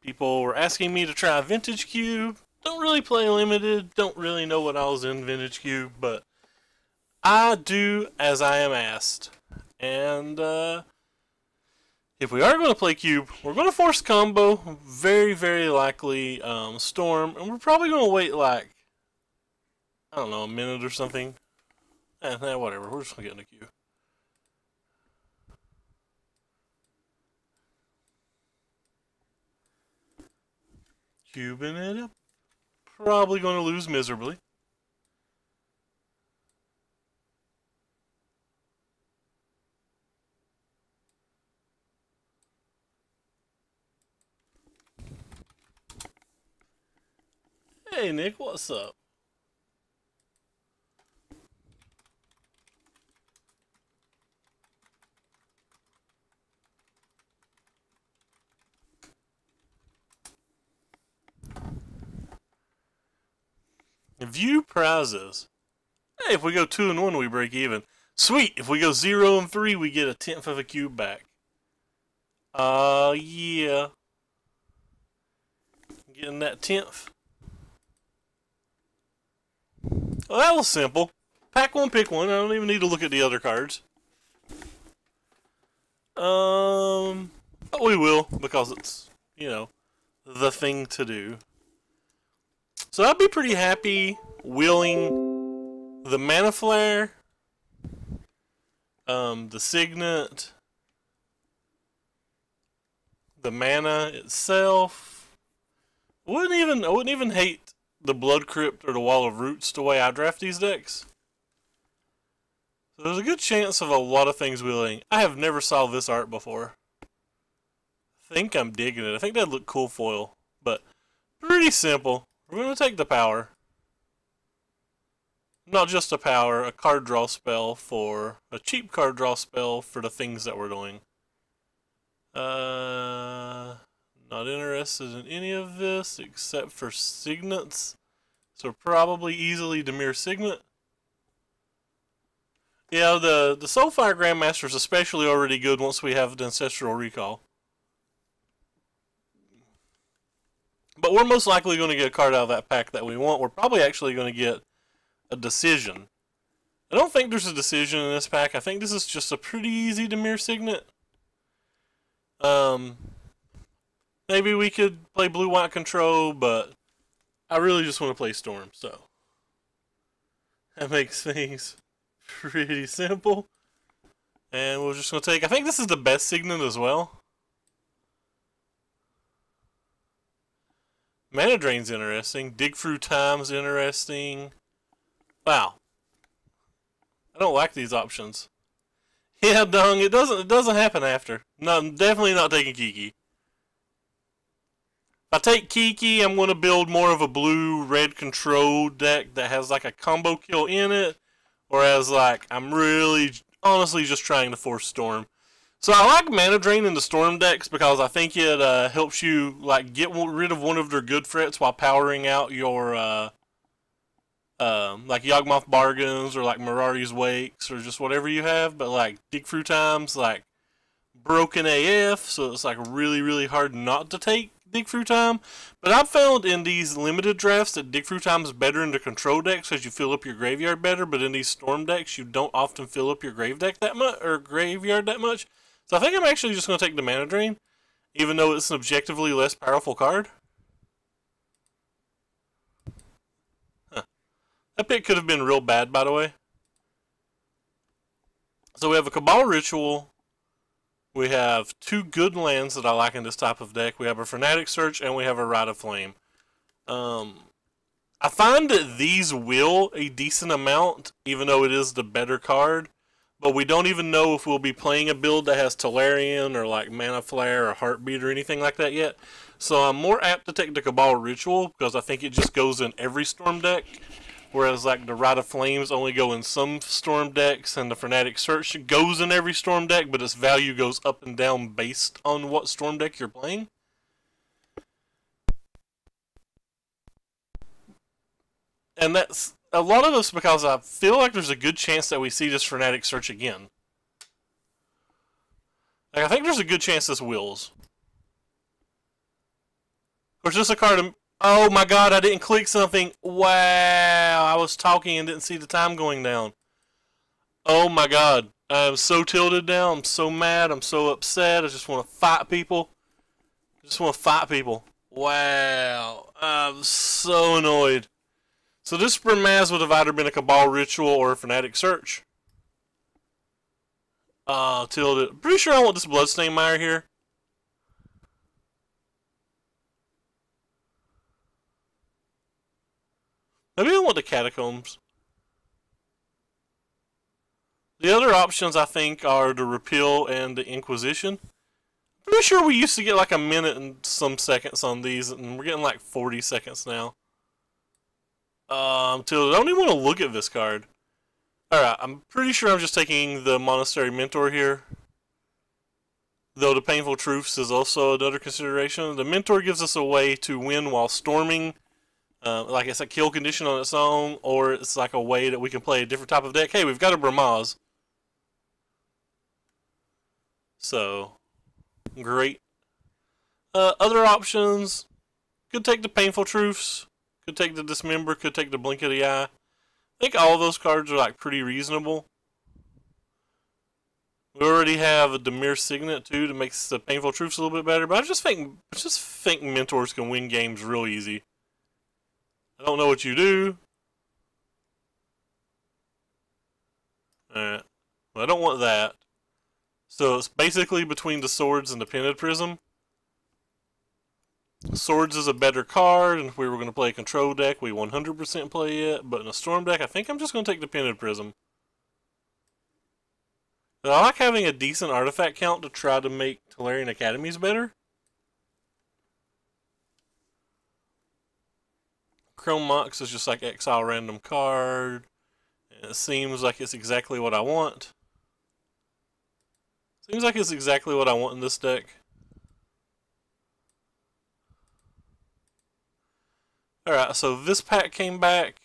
People were asking me to try Vintage Cube. Don't really play Limited. Don't really know what I was in Vintage Cube, but I do as I am asked. And if we are going to play Cube, we're going to force combo. Very, very likely Storm. And we're probably going to wait like, I don't know, a minute or something. Whatever. We're just going to get in the queue. Cubing it up. Probably going to lose miserably. Hey Nick, what's up? View prizes. Hey, if we go 2-1, we break even. Sweet. If we go 0-3, we get a 10th of a cube back. Yeah. Getting that 10th. Well, that was simple. Pack one, pick one. I don't even need to look at the other cards. But we will, because it's, you know, the thing to do. So I'd be pretty happy wheeling the Mana Flare, the Signet, the mana itself. I wouldn't even hate the Blood Crypt or the Wall of Roots the way I draft these decks. So there's a good chance of a lot of things wheeling. I have never saw this art before. I think I'm digging it. I think that'd look cool foil, but pretty simple. We're going to take the power. Not just a power, a card draw spell for a cheap card draw spell for the things that we're doing. Not interested in any of this except for signets. So probably easily Dimir Signet. Yeah, the Soulfire Grandmaster is especially already good once we have the Ancestral Recall. But we're most likely going to get a card out of that pack that we want. We're probably actually going to get a decision. I don't think there's a decision in this pack. I think this is just a pretty easy Dimir Signet. Maybe we could play blue-white control, but I really just want to play Storm, so that makes things pretty simple. And we're just going to take, I think this is the best Signet as well. Mana Drain's interesting. Dig Through Time's interesting. Wow. I don't like these options. Yeah, Dung, it doesn't happen after. No, I'm definitely not taking Kiki. If I take Kiki, I'm going to build more of a blue-red control deck that has like a combo kill in it. Whereas like, I'm really, honestly just trying to force Storm. So I like Mana Drain in the Storm decks because I think it helps you like get rid of one of their good threats while powering out your like Yawgmoth Bargains or like Mirari's Wakes or just whatever you have. But like Dig Through Time's like broken AF, so it's like really, really hard not to take Dig Through Time. But I've found in these limited drafts that Dig Through Time is better in the control decks because you fill up your graveyard better. But in these Storm decks, you don't often fill up your graveyard that much. So I think I'm actually just going to take the Mana Drain, even though it's an objectively less powerful card. Huh. That pick could have been real bad, by the way. So we have a Cabal Ritual. We have two good lands that I like in this type of deck. We have a Fanatic Search and we have a Rite of Flame. I find that these will a decent amount, even though it is the better card. But we don't even know if we'll be playing a build that has Tolarian or like Mana Flare or Heartbeat or anything like that yet. So I'm more apt to take the Cabal Ritual because I think it just goes in every Storm deck. Whereas like the Rite of Flames only go in some Storm decks and the Fanatic Search goes in every Storm deck, but its value goes up and down based on what Storm deck you're playing. And that's a lot of this because I feel like there's a good chance that we see this Fanatic Search again. Like, I think there's a good chance this wills. Or is this a card? Oh my god, I didn't click something. Wow, I was talking and didn't see the time going down. Oh my god, I'm so tilted now. I'm so mad. I'm so upset. I just want to fight people. I just want to fight people. Wow, I'm so annoyed. So this Bramaz would have either been a Cabal Ritual or a Fanatic Search. Tilted. Pretty sure I want this Bloodstained Mire here. Maybe I want the Catacombs. The other options, I think, are the Repeal and the Inquisition. Pretty sure we used to get like a minute and some seconds on these, and we're getting like 40 seconds now. Tilted. I don't even want to look at this card. Alright, I'm pretty sure I'm just taking the Monastery Mentor here. Though the Painful Truths is also another consideration. The Mentor gives us a way to win while storming. Like it's a kill condition on its own, or it's like a way that we can play a different type of deck. Hey, we've got a Bramaz. So, great. Other options, could take the Painful Truths, could take the Dismember, could take the Blink of the Eye. I think all of those cards are like pretty reasonable. We already have a Dimir Signet too that makes the Painful Truths a little bit better, but I just think Mentors can win games real easy. I don't know what you do. Alright. Well, I don't want that. So it's basically between the Swords and the Painted Prism. Swords is a better card, and if we were going to play a control deck, we 100% play it. But in a Storm deck, I think I'm just going to take the Painted Prism. But I like having a decent artifact count to try to make Tolarian Academies better. Chrome Mox is just like exile random card. And it seems like it's exactly what I want. Seems like it's exactly what I want in this deck. Alright, so this pack came back.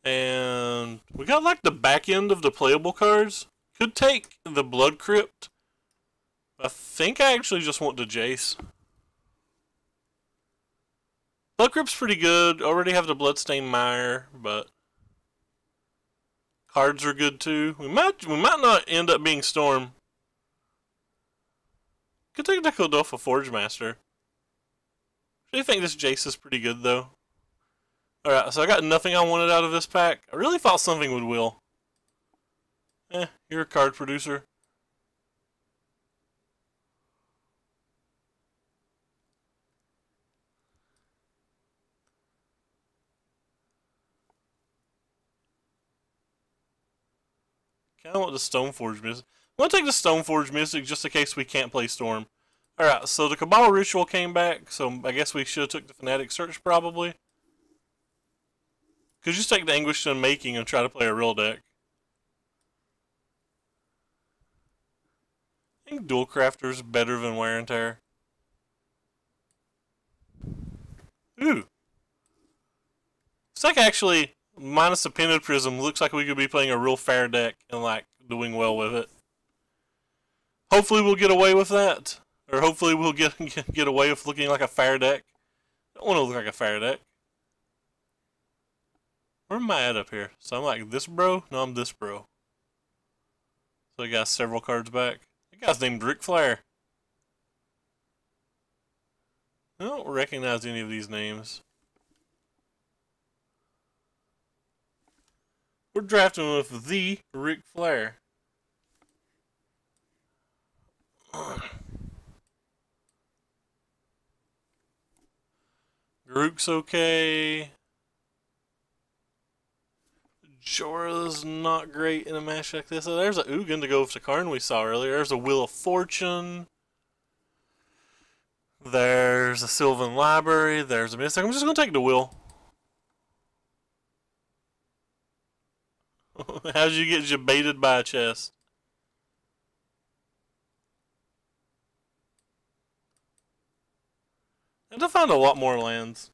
And we got like the back end of the playable cards. Could take the Blood Crypt. I think I actually just want the Jace. Blood Crypt's pretty good. Already have the Bloodstained Mire, but cards are good too. We might not end up being Storm. Could take the Kodolpha Forge Master. I think this Jace is pretty good though. Alright, so I got nothing I wanted out of this pack. I really thought something would will. You're a card producer. Kinda want the Stoneforge Mystic. I'm gonna take the Stoneforge Mystic just in case we can't play Storm. Alright, so the Cabal Ritual came back, so I guess we should have took the Fanatic Search probably. Could just take the Anguished Unmaking and try to play a real deck. I think Dual Crafter's better than Wear and Tear. Ooh. It's like actually, minus the Painted Prism, looks like we could be playing a real fair deck and like doing well with it. Hopefully we'll get away with that. Or hopefully we'll get away with looking like a fair deck. I don't want to look like a fair deck. Where am I at up here? So I'm like this bro? No, I'm this bro. So I got several cards back. That guy's named Ric Flair. I don't recognize any of these names. We're drafting with the Ric Flair. Garruk's okay. Jorah's not great in a match like this. So there's a Ugin to go with the Karn we saw earlier. There's a Wheel of Fortune. There's a Sylvan Library. There's a Mystic. I'm just going to take the Will. How'd you get jebaited by a chest? I have to find a lot more lands.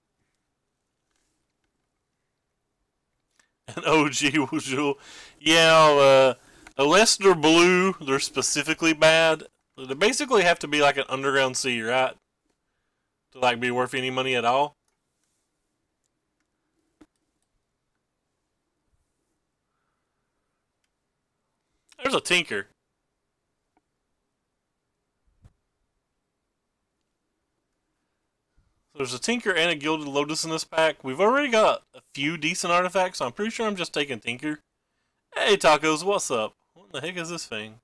An OG Wujul. Yeah, unless they're blue, they're specifically bad. They basically have to be like an Underground Sea, right? to like be worth any money at all. There's a Tinker. There's a Tinker and a Gilded Lotus in this pack. We've already got a few decent artifacts, so I'm pretty sure I'm just taking Tinker. Hey, Tacos, what's up? What the heck is this thing?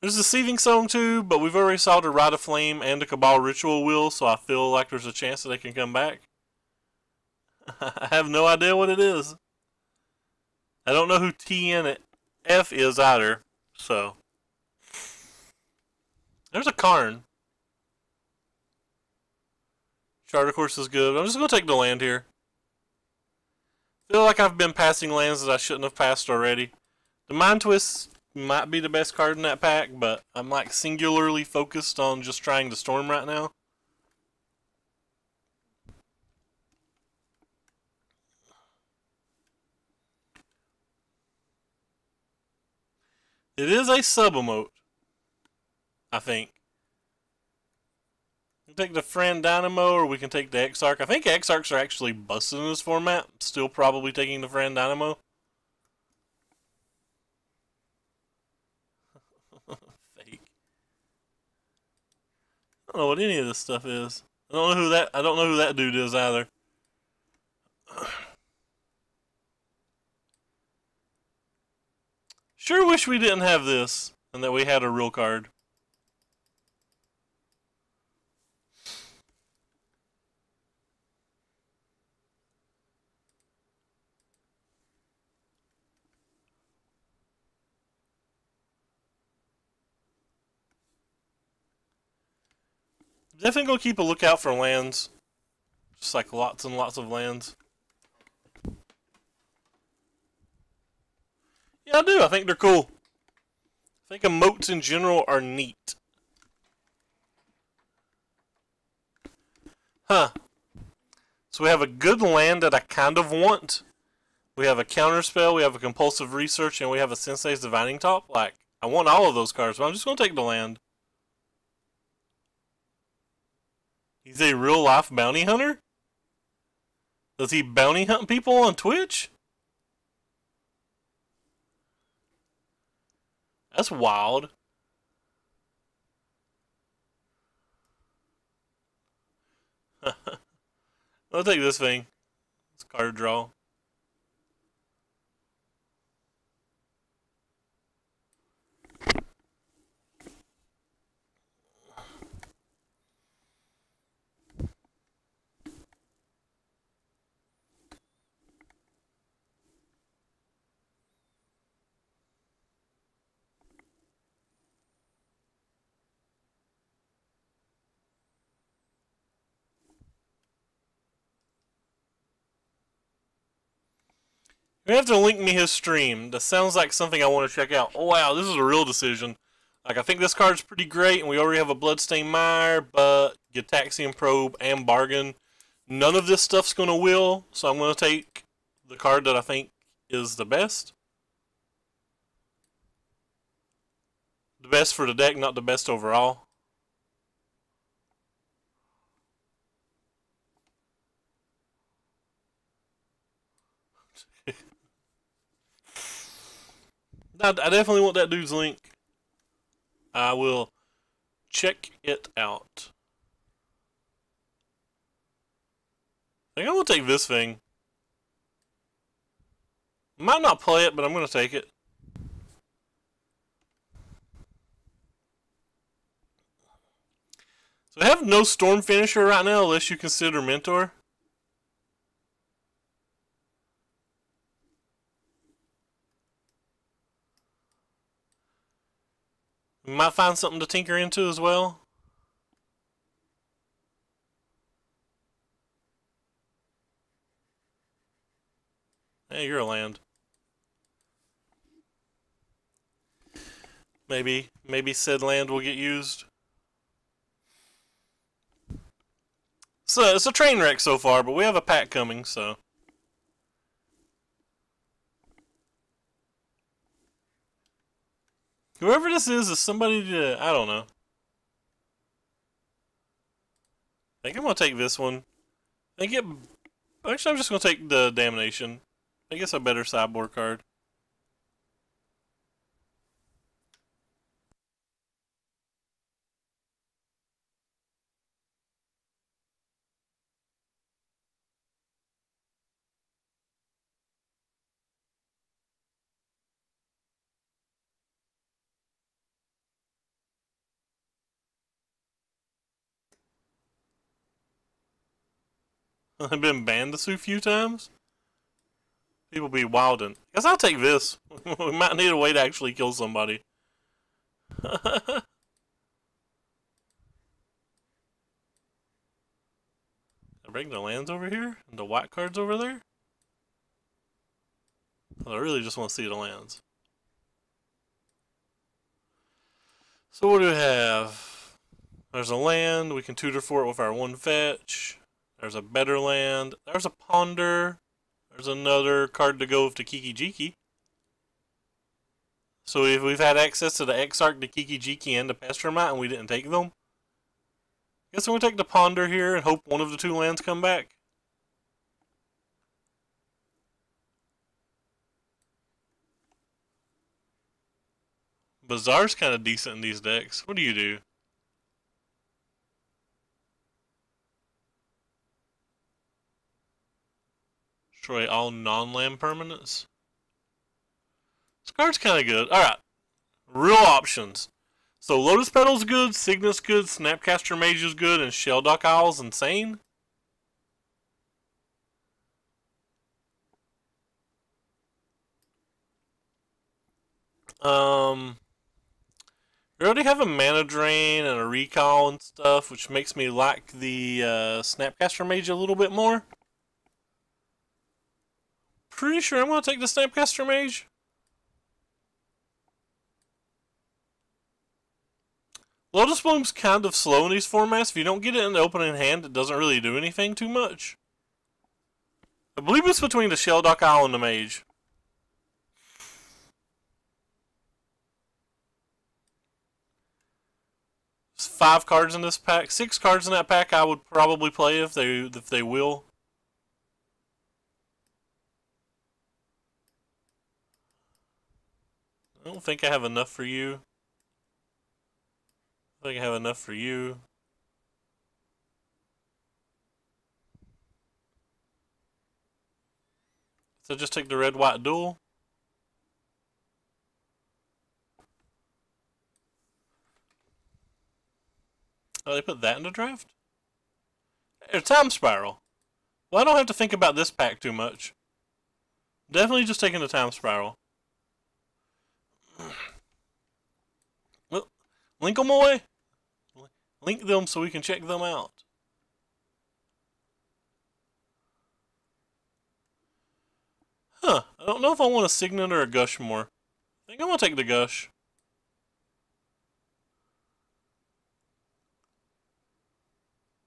There's a Seething Stone too, but we've already solved a Rite of Flame and a Cabal Ritual Wheel, so I feel like there's a chance that they can come back. I have no idea what it is. I don't know who TNF is either, so. There's a Karn. Charter Course is good. I'm just going to take the land here. Feel like I've been passing lands that I shouldn't have passed already. The Mind Twist might be the best card in that pack, but I'm like singularly focused on just trying to storm right now. It is a sub-emote, I think. We can take the Friend Dynamo, or we can take the Exarch. I think Exarchs are actually busted in this format. Still probably taking the Friend Dynamo. Fake. I don't know what any of this stuff is. I don't know who that dude is either. Sure wish we didn't have this and that we had a real card. Definitely gonna keep a lookout for lands. Just like lots and lots of lands. Yeah, I do. I think they're cool. I think emotes in general are neat. Huh. So we have a good land that I kind of want. We have a counterspell, we have a compulsive research, and we have a Sensei's Divining Top. Like, I want all of those cards, but I'm just gonna take the land. He's a real life bounty hunter? Does he bounty hunt people on Twitch? That's wild. I'll take this thing. It's card draw. You have to link me his stream. That sounds like something I want to check out. Oh wow, this is a real decision. Like, I think this card's pretty great, and we already have a Bloodstained Mire, but Gitaxian Probe and Bargain. None of this stuff's going to will, so I'm going to take the card that I think is the best. The best for the deck, not the best overall. I definitely want that dude's link. I will check it out. I think I'm going to take this thing. Might not play it, but I'm going to take it. So I have no Storm Finisher right now, unless you consider Mentor. We might find something to tinker into as well. Hey, you're a land. Maybe said land will get used. So it's a train wreck so far, but we have a pack coming, so. Whoever this is somebody to, I don't know. think I'm gonna take this one. Actually, I'm just gonna take the Damnation. I guess a better sideboard card. I've been banned a few times. People be wildin'. Guess I'll take this. We might need a way to actually kill somebody. I bring the lands over here and the white cards over there. I really just want to see the lands. So what do we have? There's a land. We can tutor for it with our 1 fetch. There's a better land. There's a ponder. There's another card to go with the Kiki Jiki. So if we've had access to the Exarch, the Kiki Jiki, and the Pestermite, and we didn't take them, guess I'm going to take the ponder here and hope one of the 2 lands come back. Bazaar's kind of decent in these decks. What do you do? Destroy all non-land permanents. This card's kind of good. Alright. Real options. So Lotus Petal's good, Cygnus good, Snapcaster Mage is good, and Shelldock Owl's insane. We already have a Mana Drain and a Recall and stuff, which makes me like the Snapcaster Mage a little bit more. Pretty sure I'm going to take the Snapcaster Mage. Lotus Bloom's kind of slow in these formats. If you don't get it in the opening hand, it doesn't really do anything too much. I believe it's between the Shelldock Owl and the Mage. There's 5 cards in this pack. 6 cards in that pack I would probably play if they will. I don't think I have enough for you. I think I have enough for you. So just take the red-white duel. Oh, they put that in the draft? A Time Spiral. Well, I don't have to think about this pack too much. Definitely just taking the Time Spiral. Well, link them away. Link them so we can check them out. Huh. I don't know if I want a Signet or a Gush more. I think I'm going to take the Gush.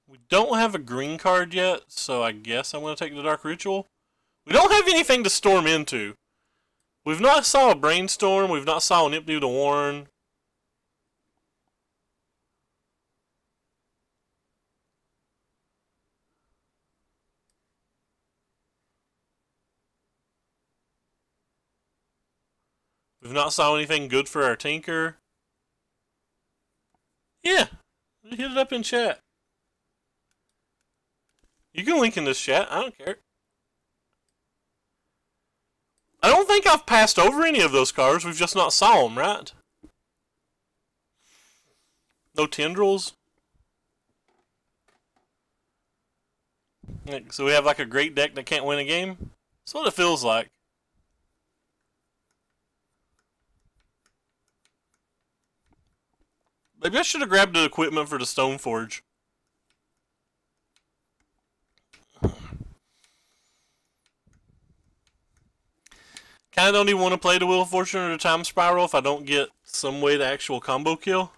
We don't have a green card yet, so I guess I'm going to take the Dark Ritual. We don't have anything to storm into. We've not saw a Brainstorm. We've not saw an Empty the Warren. We've not saw anything good for our Tinker. Yeah. Hit it up in chat. You can link in this chat. I don't care. I don't think I've passed over any of those cards. We've just not saw them, right? No Tendrils. So we have like a great deck that can't win a game? That's what it feels like. Maybe I should have grabbed the equipment for the Stoneforge. Kinda don't even want to play the Wheel of Fortune or the Time Spiral if I don't get some way to actual combo kill.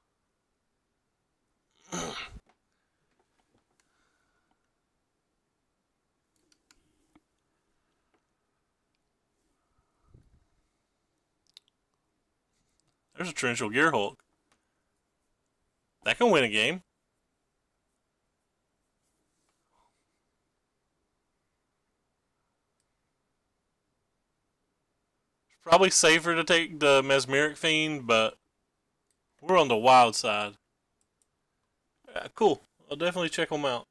There's a Torrential Gearhulk. That can win a game. Probably safer to take the Mesmeric Fiend, but we're on the wild side. Yeah, cool. I'll definitely check them out.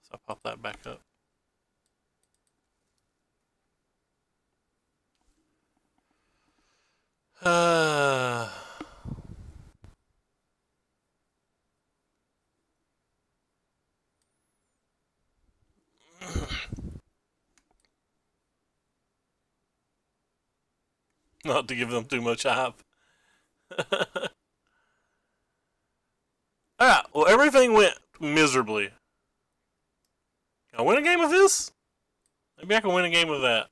So I'll pop that back up. Not to give them too much hype. Alright, well, everything went miserably. Can I win a game of this? Maybe I can win a game of that.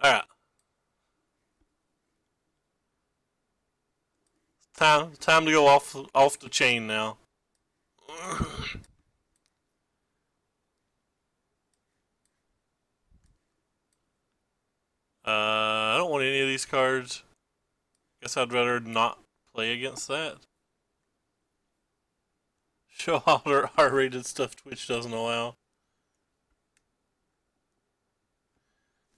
Alright. Time to go off the chain now. I don't want any of these cards. Guess I'd rather not play against that. Show all their R-rated stuff Twitch doesn't allow.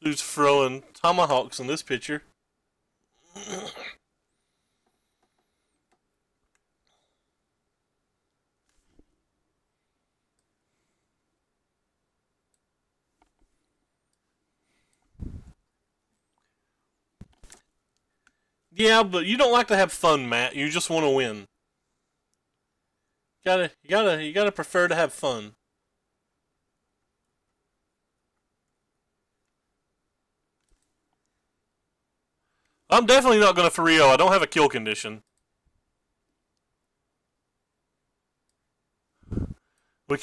Dude's throwing tomahawks in this picture. Yeah, but you don't like to have fun, Matt. You just want to win. You gotta prefer to have fun. I'm definitely not gonna for real. I don't have a kill condition. We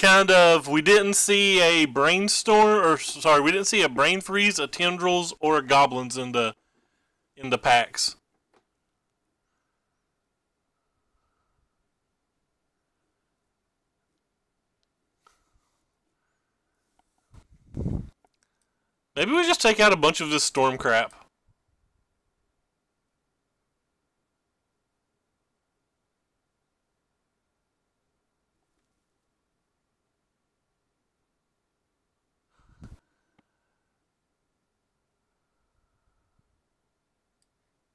didn't see a brainstorm, or sorry, we didn't see a brain freeze, a tendrils, or a goblins in the packs. Maybe we just take out a bunch of this storm crap.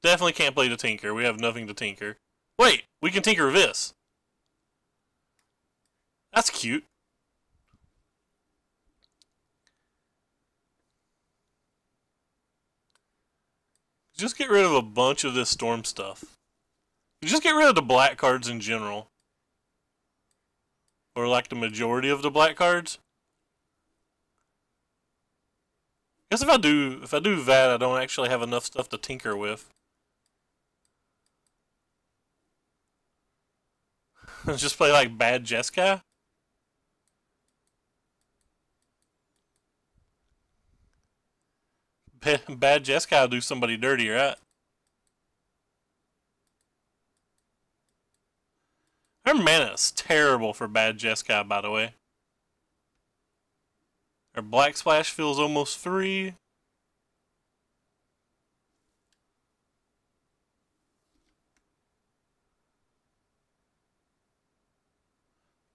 Definitely can't play the Tinker. We have nothing to tinker. Wait, we can tinker this. That's cute. Just get rid of a bunch of this storm stuff. Just get rid of the black cards in general. Or like the majority of the black cards. I guess if I do that, I don't actually have enough stuff to tinker with. Just play like bad Jeskai? Bad Jeskai will do somebody dirty, right? Her mana is terrible for bad Jeskai, by the way. Her Black Splash feels almost free.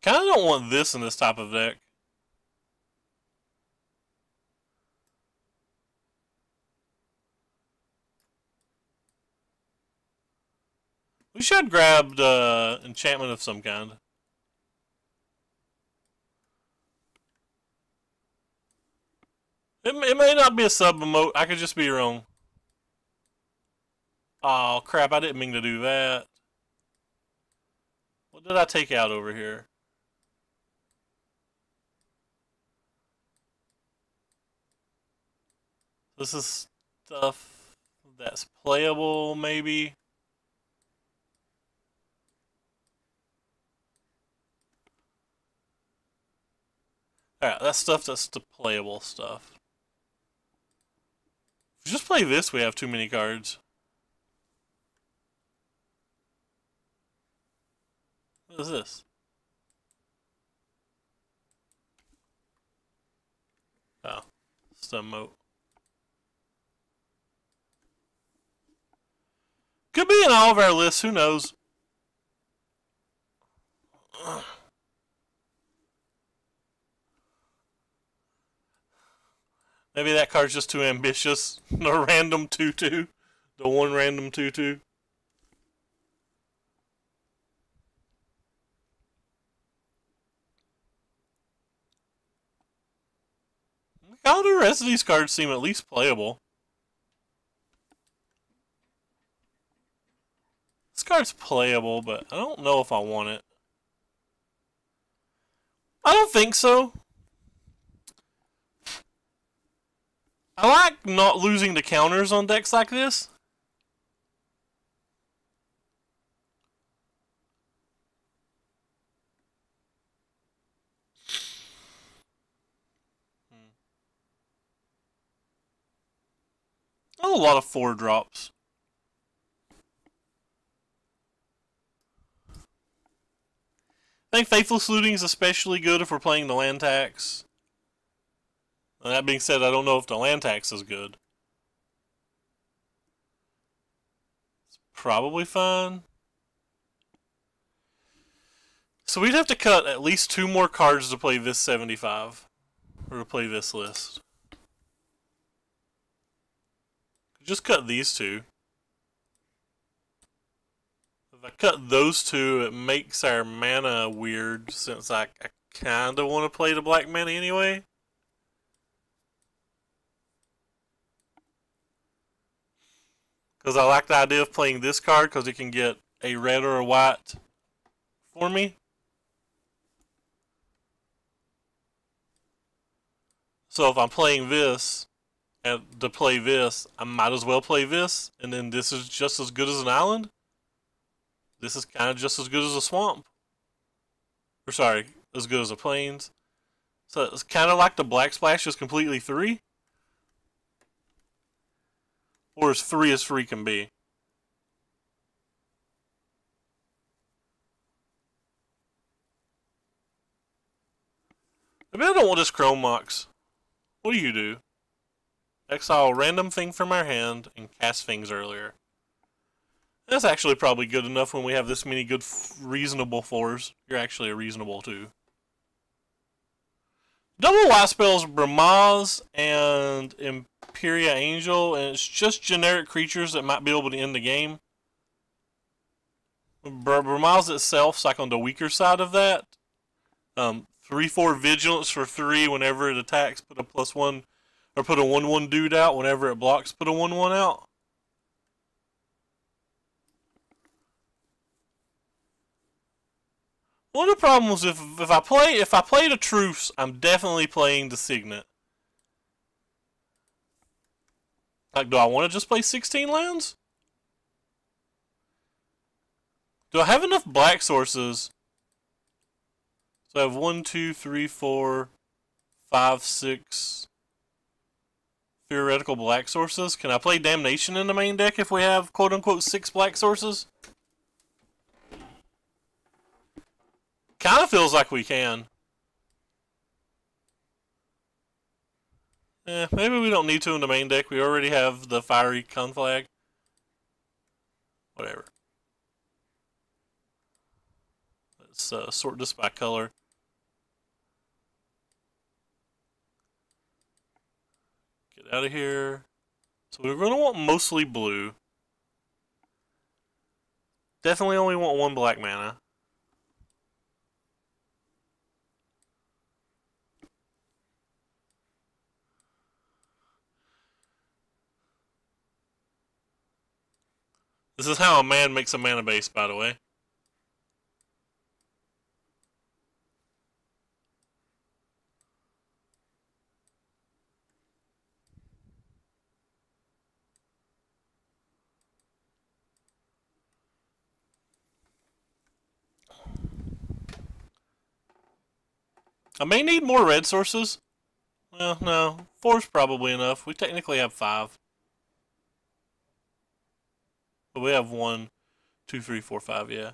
Kinda don't want this in this type of deck. We should grab the enchantment of some kind. It may not be a sub emote. I could just be wrong. Oh crap! I didn't mean to do that. What did I take out over here? This is stuff that's playable, maybe. Alright, that's stuff that's the playable stuff. If we just play this, we have too many cards. What is this? Oh, it's the emote. Could be in all of our lists, who knows? Maybe that card's just too ambitious. The random 2/2. The one random 2/2. All the rest of these cards seem at least playable. This card's playable, but I don't know if I want it. I don't think so. I like not losing to counters on decks like this. Oh, a lot of 4 drops. I think Faithless Looting is especially good if we're playing the land tax. And that being said, I don't know if the land tax is good. It's probably fine. So we'd have to cut at least 2 more cards to play this 75. Or to play this list. Just cut these 2. If I cut those 2, it makes our mana weird, since I kind of want to play the black mana anyway. Because I like the idea of playing this card, because it can get a red or a white for me. So if I'm playing this, and to play this, I might as well play this, and then this is just as good as an island. This is kind of just as good as a swamp. Or sorry, as good as a plains. So it's kind of like the black splash is completely 3. Or as free can be. Maybe I don't want this Chrome Mox. What do you do? Exile a random thing from our hand and cast things earlier. That's actually probably good enough when we have this many good, reasonable 4s. You're actually a reasonable 2. Double white spells Bramaz and Imperia Angel, and it's just generic creatures that might be able to end the game. Bramaz itself is like on the weaker side of that. 3/4 Vigilance for 3 whenever it attacks, put a +1, or put a 1/1 dude out. Whenever it blocks, put a 1/1 out. One of the problems if I play the Truce, I'm definitely playing the Signet. Like, do I want to just play 16 lands? Do I have enough black sources? So I have 1, 2, 3, 4, 5, 6 theoretical black sources. Can I play Damnation in the main deck if we have quote unquote 6 black sources? Kind of feels like we can. Maybe we don't need to in the main deck. We already have the Fiery Conflag. Whatever. Let's sort this by color. Get out of here. So we're going to want mostly blue. Definitely only want 1 black mana. This is how a man makes a mana base, by the way. I may need more red sources. Well, no. 4's probably enough. We technically have 5. But we have 1, 2, 3, 4, 5, yeah.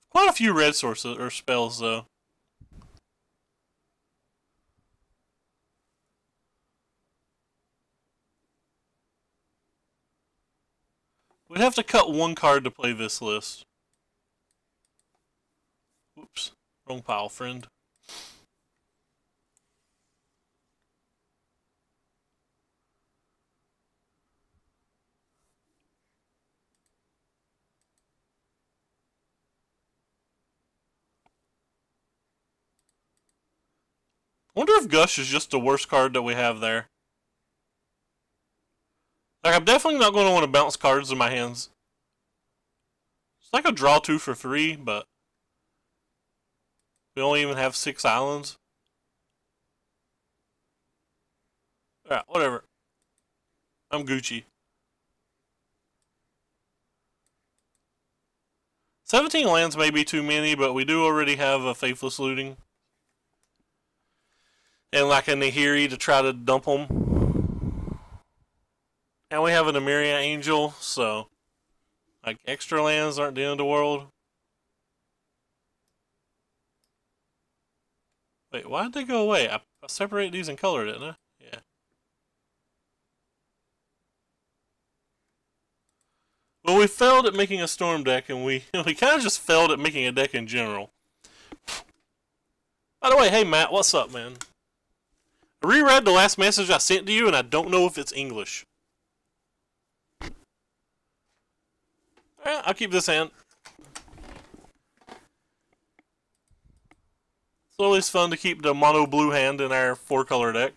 Quite a few red sources, or spells, though. We'd have to cut one card to play this list. Whoops. Wrong pile, friend. I wonder if Gush is just the worst card that we have there. Like, I'm definitely not going to want to bounce cards in my hands. It's like a draw 2 for 3, but we only even have 6 islands. Alright, whatever. I'm Gucci. 17 lands may be too many, but we do already have a Faithless Looting. And like a Nahiri to try to dump them. And we have an Emiria Angel, so like extra lands aren't the end of the world. Wait, why did they go away? I separated these in color, didn't I? Yeah. Well, we failed at making a storm deck, and we kind of just failed at making a deck in general. By the way, hey Matt, what's up, man? I reread the last message I sent to you, and I don't know if it's English. Alright, I'll keep this hand. It's always fun to keep the mono blue hand in our 4-color deck.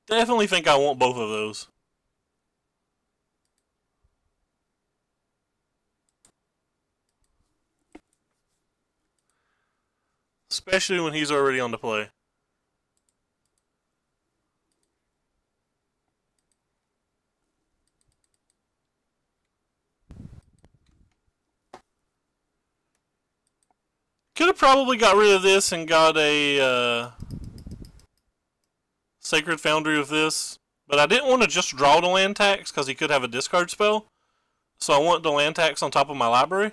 Definitely think I want both of those. Especially when he's already on the play. Could have probably got rid of this and got a Sacred Foundry with this, but I didn't want to just draw the land tax because he could have a discard spell. So I want the land tax on top of my library.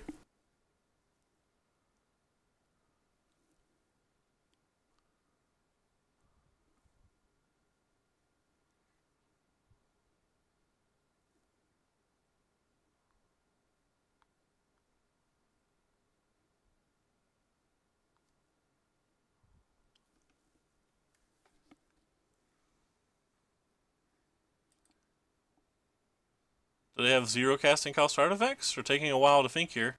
Do they have 0 casting cost artifacts? They're taking a while to think here.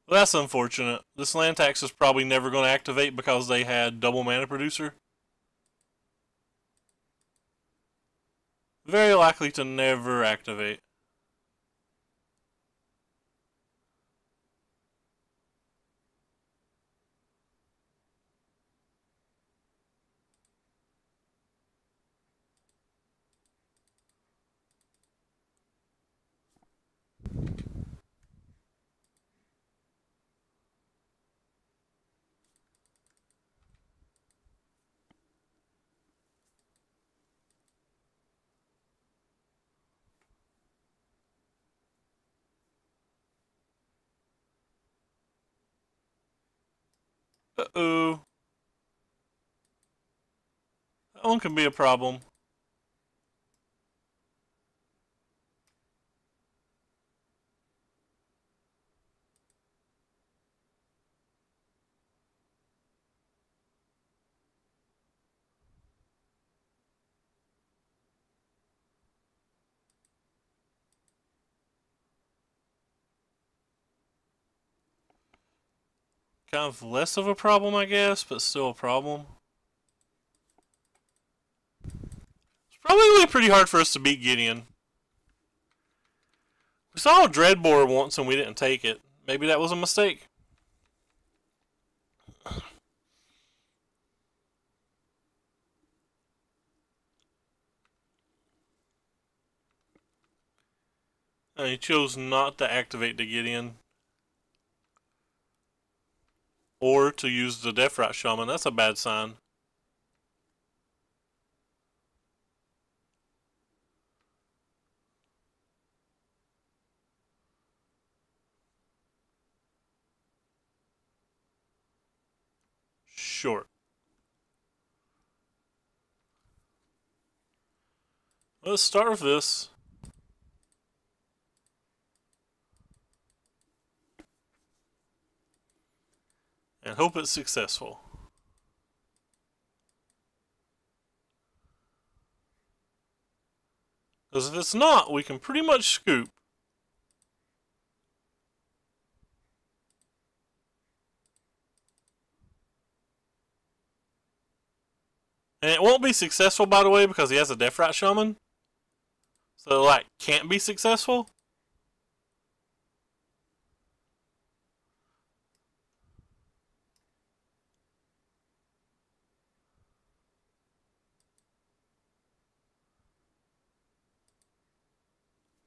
Well, that's unfortunate. This land tax is probably never going to activate because they had double mana producer. Very likely to never activate. Uh-oh. That one can be a problem. Kind of less of a problem, I guess, but still a problem. It's probably pretty hard for us to beat Gideon. We saw a Dreadbore once and we didn't take it. Maybe that was a mistake. And he chose not to activate to get in. Or to use the Deathrat Shaman. That's a bad sign. Short. Let's start with this. And hope it's successful. Because if it's not, we can pretty much scoop. And it won't be successful, by the way, because he has a Deathrat Shaman. So, like, can't be successful.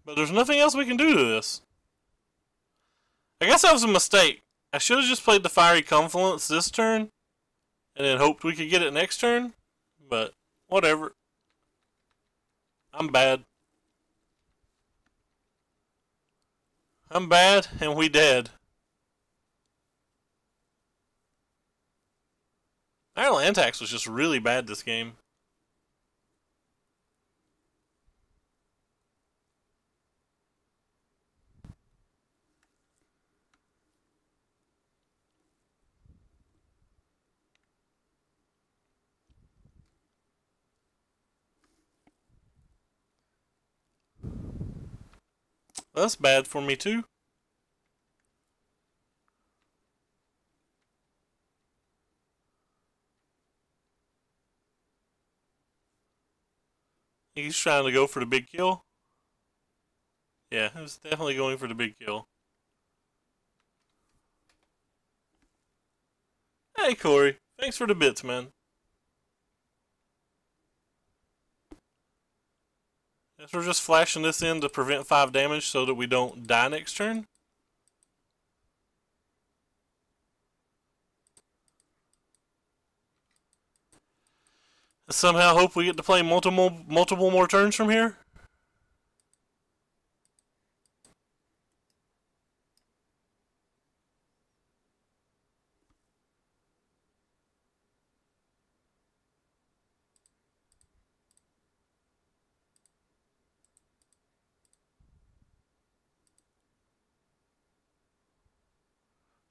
But there's nothing else we can do to this. I guess that was a mistake. I should have just played the Fiery Confluence this turn. And then hoped we could get it next turn. But, whatever. I'm bad. I'm bad, and we dead. Our land tax was just really bad this game. That's bad for me too. He's trying to go for the big kill. Yeah, he was definitely going for the big kill. Hey Corey, thanks for the bits, man. Guess we're just flashing this in to prevent 5 damage so that we don't die next turn. I somehow hope we get to play multiple more turns from here.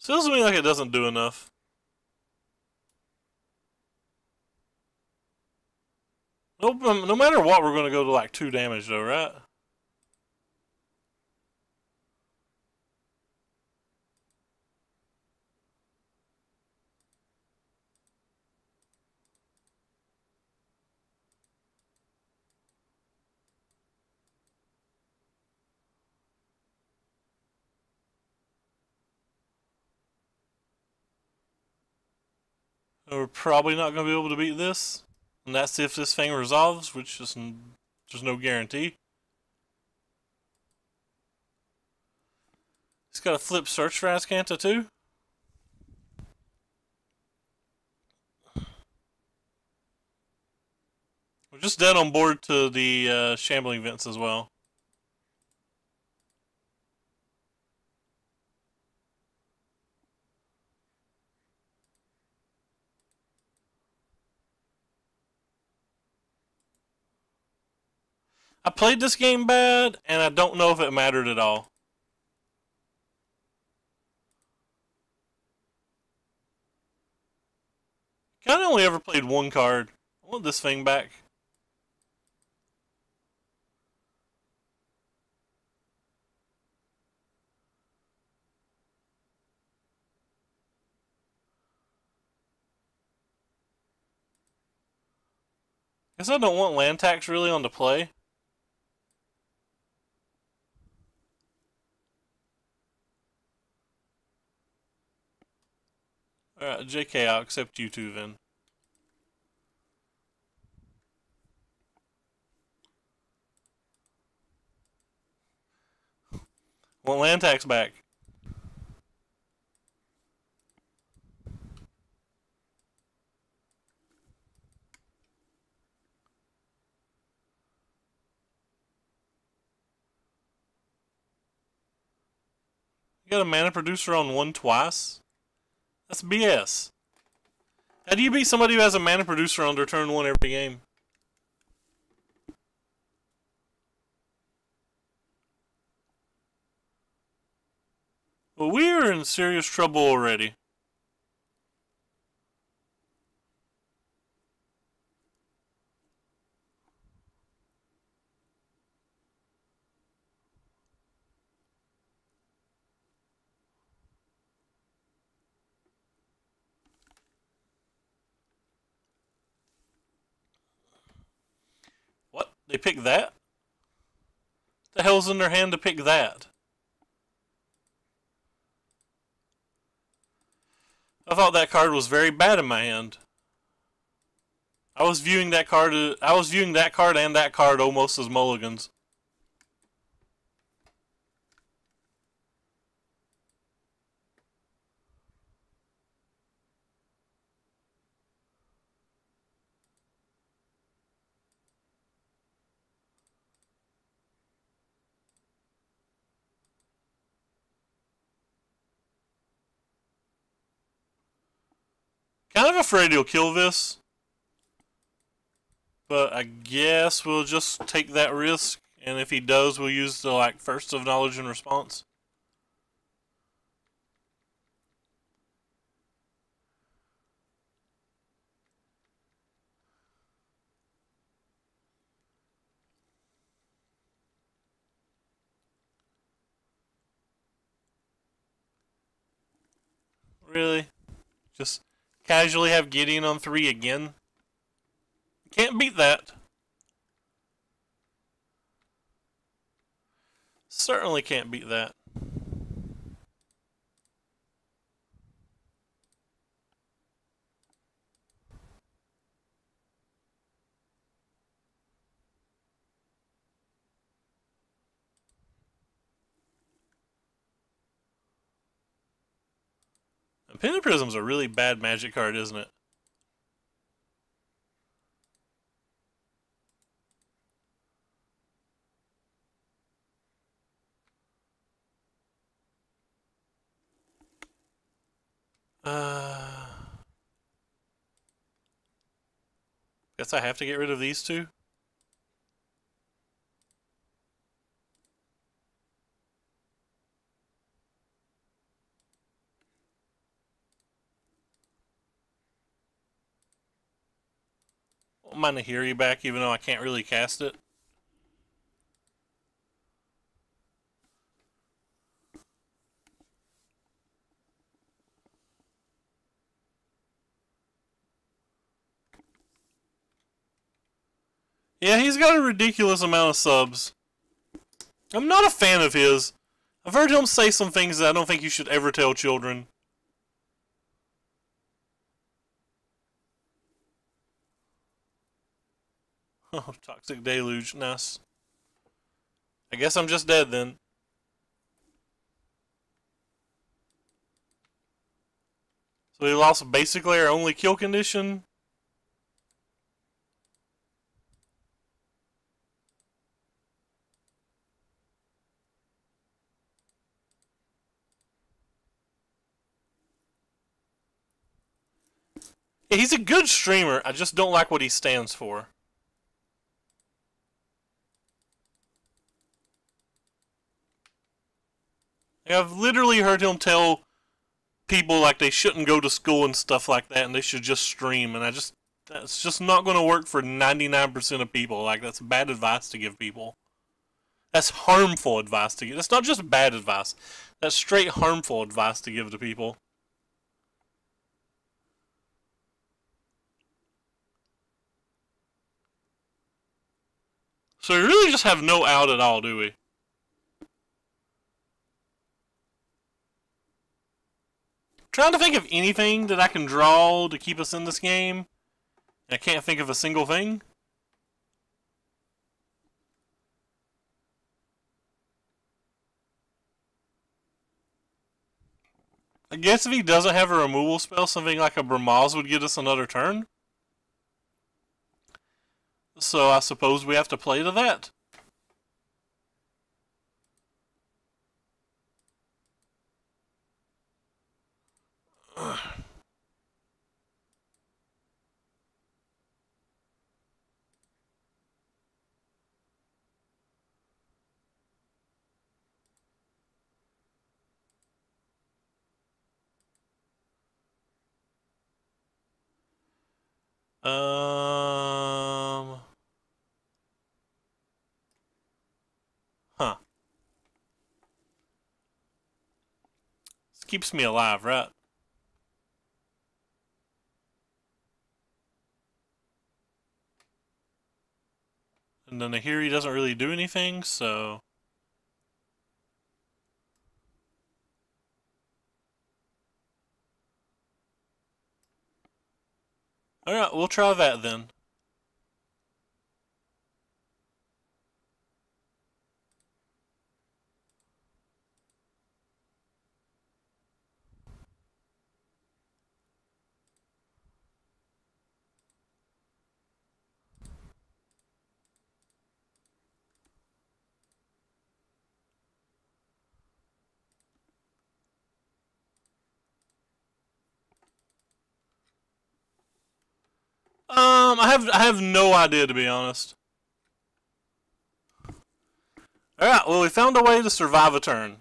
Feels to me like it doesn't do enough. No matter what, we're going to go to like 2 damage though, right? We're probably not going to be able to beat this. And that's if this thing resolves, which is there's no guarantee. He's got a flip search for Azcanta too. We're just dead on board to the shambling vents as well. I played this game bad, and I don't know if it mattered at all. Kinda only ever played 1 card. I want this thing back. Guess I don't want land tax really on the play. Alright, JK, I'll accept you too then. Want land tax back. You got a mana producer on one twice? That's BS. How do you beat somebody who has a mana producer on their turn one every game? Well, we are in serious trouble already. What? They picked that? What the hell's in their hand to pick that? I thought that card was very bad in my hand. I was viewing that card and that card almost as mulligans. Kind of afraid he'll kill this. But I guess we'll just take that risk, and if he does, we'll use the like first of knowledge and response. Really? Just casually have Gideon on 3 again? Can't beat that. Certainly can't beat that. Pen Prism's a really bad magic card, isn't it? Guess I have to get rid of these two. I want my Nahiri back, even though I can't really cast it. Yeah, he's got a ridiculous amount of subs. I'm not a fan of his. I've heard him say some things that I don't think you should ever tell children. Oh, Toxic Deluge, nice. I guess I'm just dead then. So we lost basically our only kill condition. Yeah, he's a good streamer. I just don't like what he stands for. I've literally heard him tell people like they shouldn't go to school and stuff like that, and they should just stream. And that's just not going to work for 99% of people. Like, that's bad advice to give people. That's harmful advice to give. That's not just bad advice. That's straight harmful advice to give to people. So we really just have no out at all, do we? trying to think of anything that I can draw to keep us in this game. I can't think of a single thing. I guess if he doesn't have a removal spell, something like a Bramaz would get us another turn. So I suppose we have to play to that. Huh. This keeps me alive, right? And then here he doesn't really do anything, so... Alright, we'll try that then. I have no idea, to be honest. Alright, well, we found a way to survive a turn.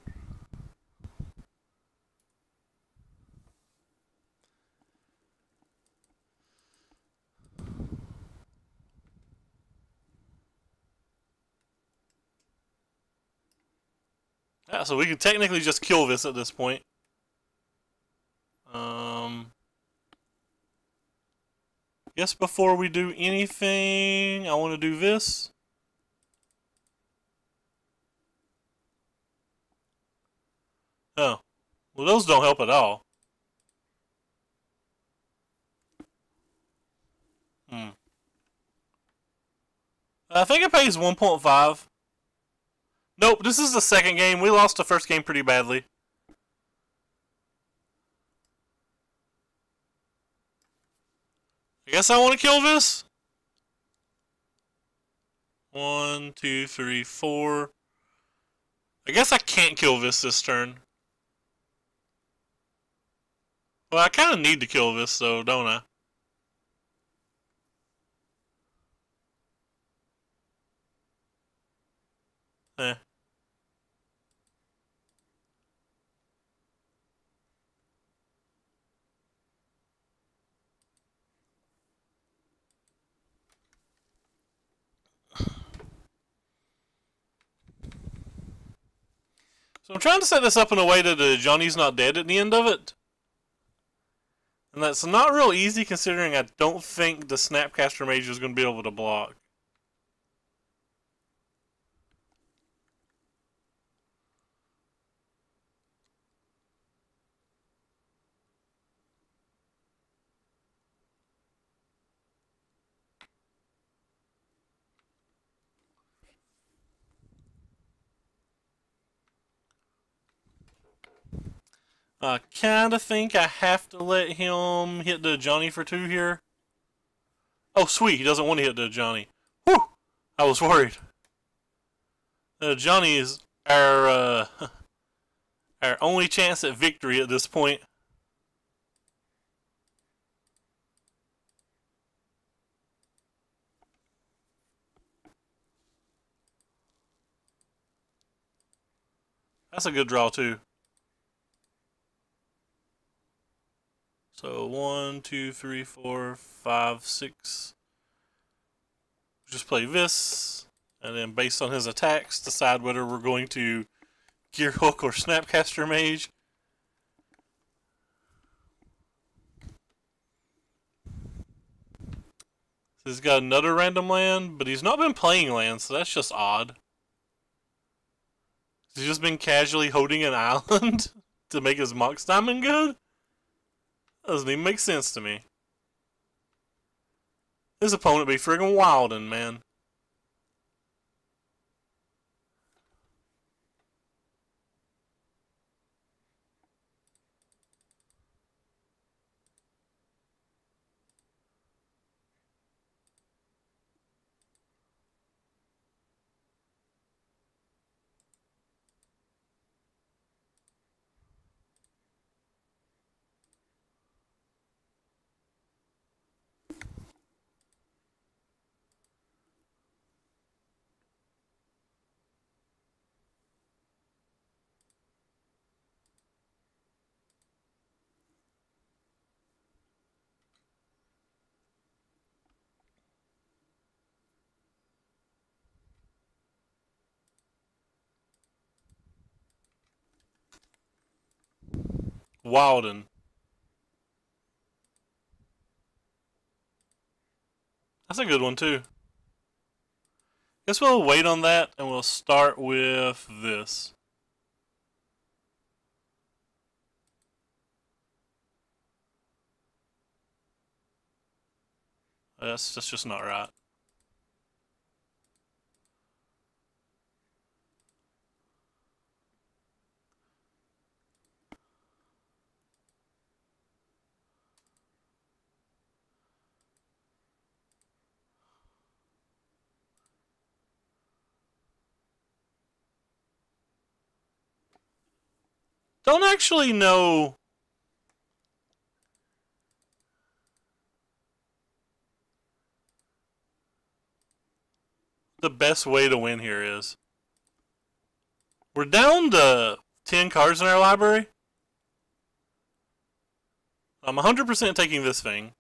Yeah, so we can technically just kill this at this point. Guess before we do anything, I want to do this. Oh. Well, those don't help at all. I think it pays 1.5. Nope, this is the second game. We lost the first game pretty badly. I guess I want to kill this. 1, 2, 3, 4. I guess I can't kill this turn. Well, I kind of need to kill this, though, don't I? Eh. So I'm trying to set this up in a way that Johnny's not dead at the end of it. And that's not real easy considering I don't think the Snapcaster Mage is going to be able to block. I kind of think I have to let him hit the Johnny for 2 here. Oh, sweet. He doesn't want to hit the Johnny. Whew! I was worried. Johnny is our only chance at victory at this point. That's a good draw, too. So 1, 2, 3, 4, 5, 6. Just play this, and then based on his attacks, decide whether we're going to Gear Hook or Snapcaster Mage. So he's got another random land, but he's not been playing lands, so that's just odd. He's just been casually holding an island to make his Mox Diamond good? Doesn't even make sense to me. His opponent be friggin' wildin', man. Wildin'. That's a good one, too. Guess we'll wait on that, and we'll start with this. That's just not right. Don't actually know the best way to win here is. We're down to 10 cards in our library. I'm 100% taking this thing.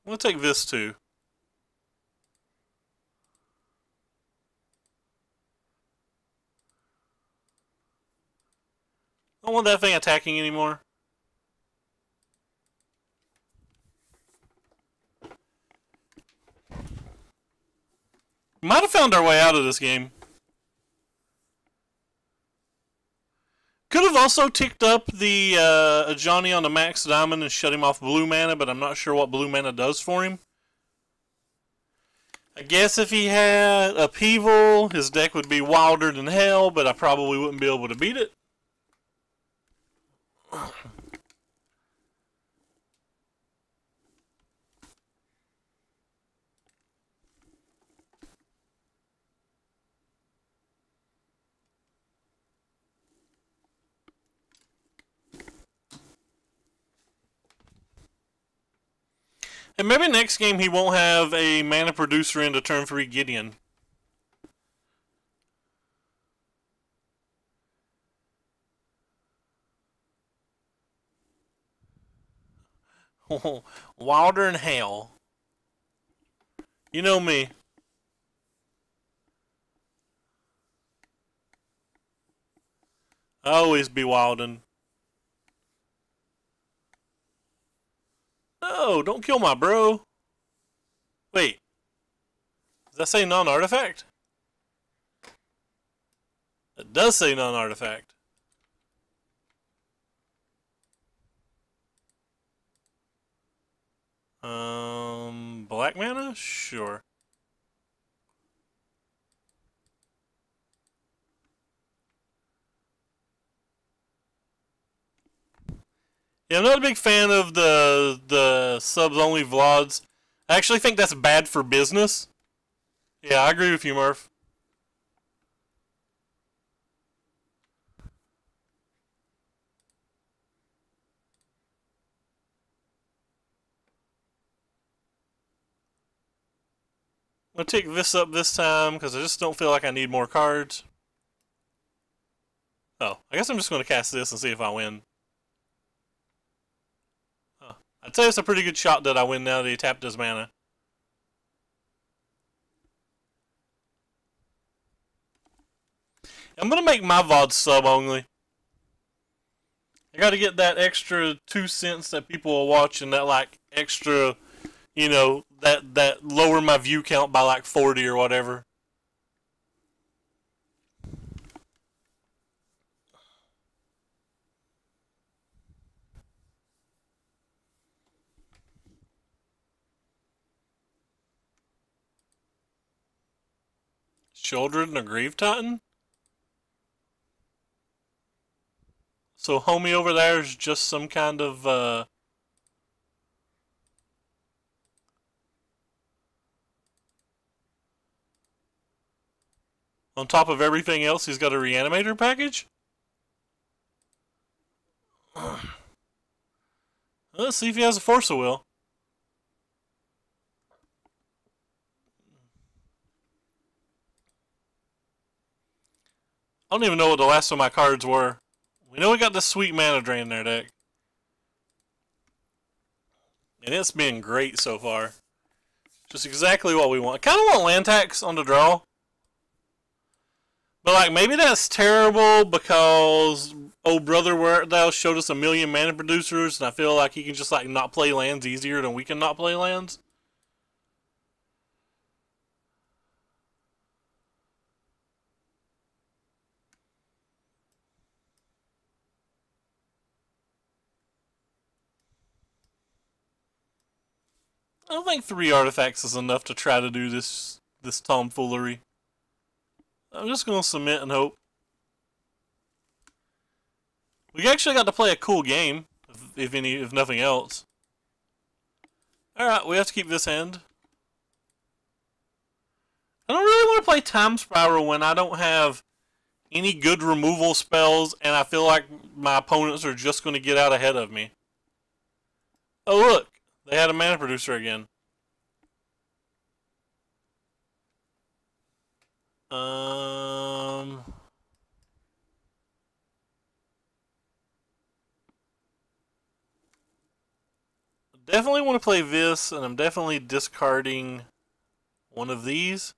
We'll take this too. I don't want that thing attacking anymore. Might have found our way out of this game. Could have also ticked up the Johnny on the max diamond and shut him off blue mana, but I'm not sure what blue mana does for him. I guess if he had upheaval, his deck would be wilder than hell, but I probably wouldn't be able to beat it. And maybe next game he won't have a mana producer into turn 3 Gideon. Wilder than hell. You know me. I always be wildin'. No, don't kill my bro. Wait. Does that say non-artifact? It does say non-artifact. Black mana? Sure. Yeah, I'm not a big fan of the subs only VODs. I actually think that's bad for business. Yeah, I agree with you, Murph. I'm going to take this up this time because I just don't feel like I need more cards. Oh, I guess I'm just going to cast this and see if I win. Oh, I'd say it's a pretty good shot that I win now that he tapped his mana. I'm going to make my VOD sub only. I got to get that extra 2 cents that people will watch and that like extra you know, that lower my view count by like 40 or whatever. Children of Grave Titan? So homie over there is just some kind of on top of everything else, he's got a reanimator package? Let's see if he has a force of will. I don't even know what the last of my cards were. We know we got this sweet mana drain in our deck. And it's been great so far. Just exactly what we want. I kind of want land tax on the draw. But like maybe that's terrible because oh brother where art thou showed us a million mana producers and I feel like he can just like not play lands easier than we can not play lands. I don't think 3 artifacts is enough to try to do this tomfoolery. I'm just gonna submit and hope. We actually got to play a cool game, if nothing else. Alright, we have to keep this end. I don't really want to play Time Spiral when I don't have any good removal spells and I feel like my opponents are just going to get out ahead of me. Oh look, they had a mana producer again. Definitely want to play this, and I'm definitely discarding one of these.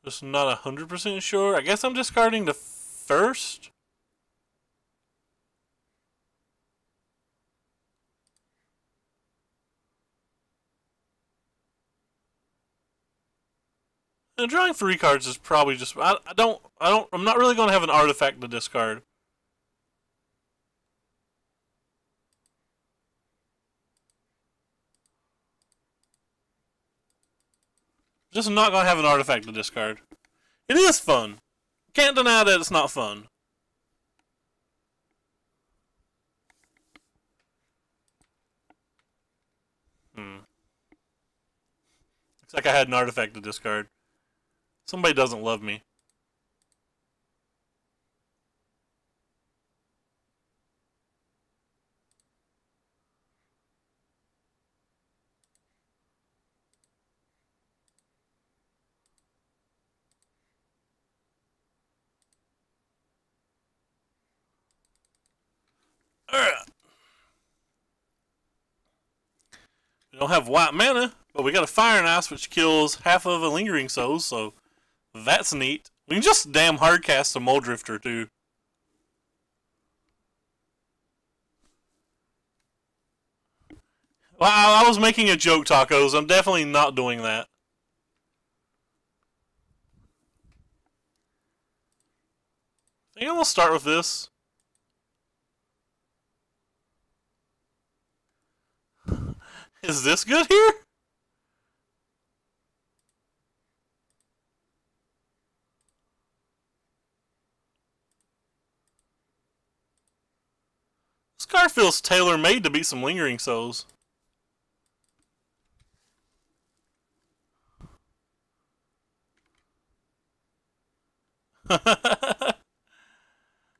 Just not 100% sure. I guess I'm discarding the first. And drawing 3 cards is probably just I'm not really going to have an artifact to discard. Just not going to have an artifact to discard. It is fun. Can't deny that it's not fun. Looks like I had an artifact to discard. Somebody doesn't love me. We don't have white mana, but we got a Fire and Ice which kills half of a Lingering Souls, so that's neat. We can just damn hardcast a Muldrifter too. Well, I was making a joke, Tacos. I'm definitely not doing that. I think I'm gonna start with this. Is this good here? This card feels tailor-made to beat some Lingering Souls.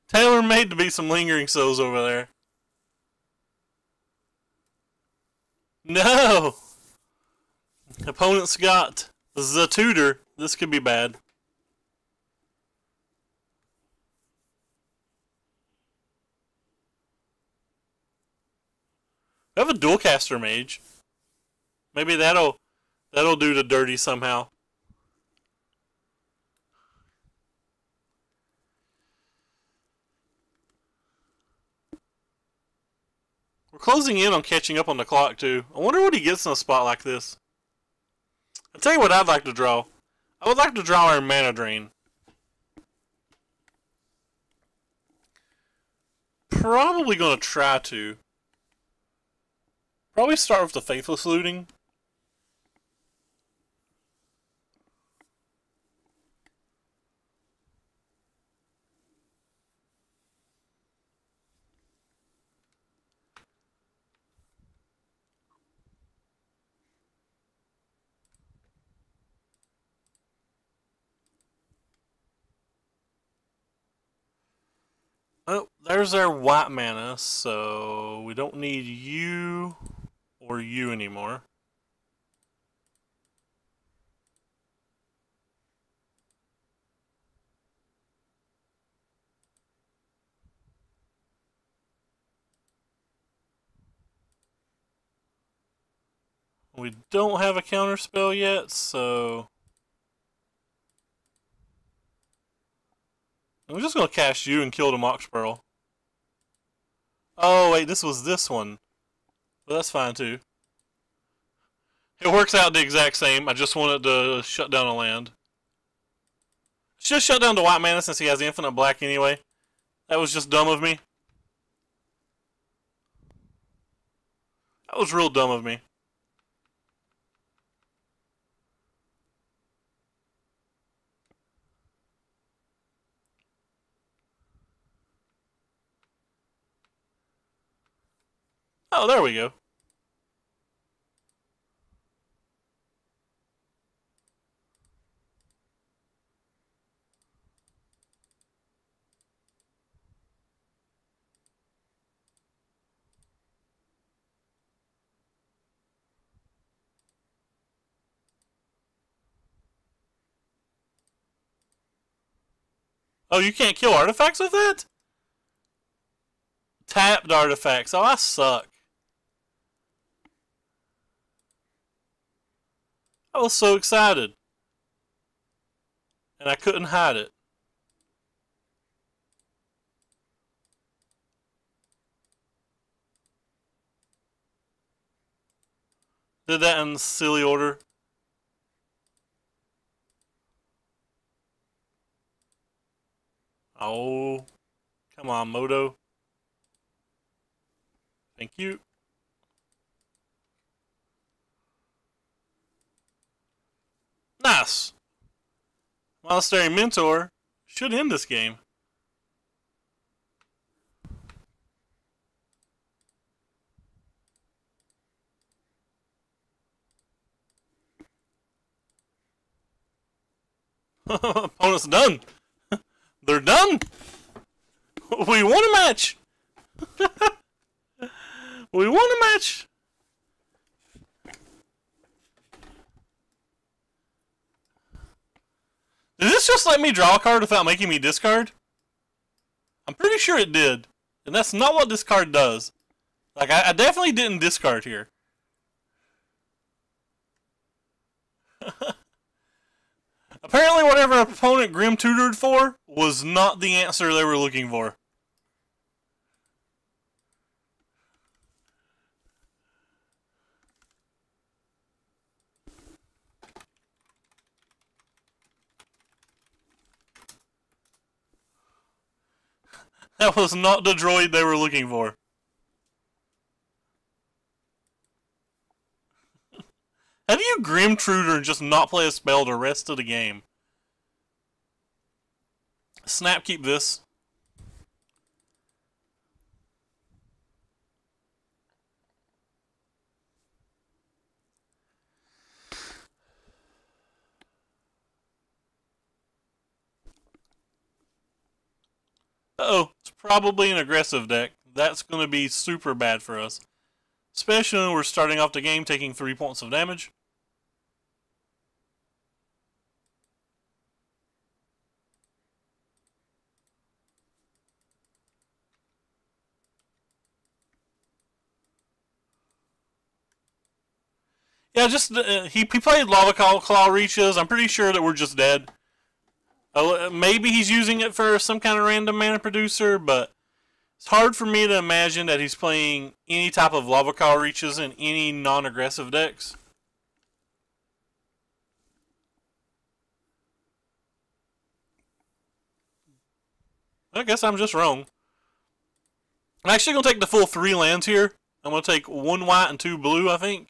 Tailor-made to beat some Lingering Souls over there. No! Opponent's got the tutor. This could be bad. I have a Dualcaster Mage. Maybe that'll do the dirty somehow. We're closing in on catching up on the clock, too. I wonder what he gets in a spot like this. I'll tell you what I'd like to draw. I would like to draw our mana drain. Probably going to try to. Probably start with the Faithless Looting. Oh, there's our white mana, so we don't need you or you anymore. We don't have a counter spell yet, so I'm just going to cast you and kill the Mox Pearl. Oh, wait, this was this one. But that's fine, too. It works out the exact same. I just wanted to shut down a land. Should have shut down the white mana since he has infinite black anyway. That was just dumb of me. That was real dumb of me. Oh, there we go. Oh, you can't kill artifacts with that? Tapped artifacts. Oh, I suck. I was so excited. And I couldn't hide it. Did that in silly order. Oh, come on, Moto. Thank you. Nice. Monastery Mentor should end this game. Opponent's done. They're done. We won a match. We won a match. Did this just let me draw a card without making me discard? I'm pretty sure it did. And that's not what this card does. Like, I definitely didn't discard here. Apparently whatever opponent Grim tutored for was not the answer they were looking for. That was not the droid they were looking for. How do you Grim Tutor and just not play a spell the rest of the game? Snap, keep this. Uh-oh, it's probably an aggressive deck. That's going to be super bad for us. Especially when we're starting off the game taking 3 points of damage. Yeah, just he played Lava Claw Reaches. I'm pretty sure that we're just dead. Maybe he's using it for some kind of random mana producer, but It's hard for me to imagine that he's playing any type of Lava Call Reaches in any non-aggressive decks. I guess I'm just wrong. I'm actually going to take the full 3 lands here. I'm going to take 1 white and 2 blue, I think.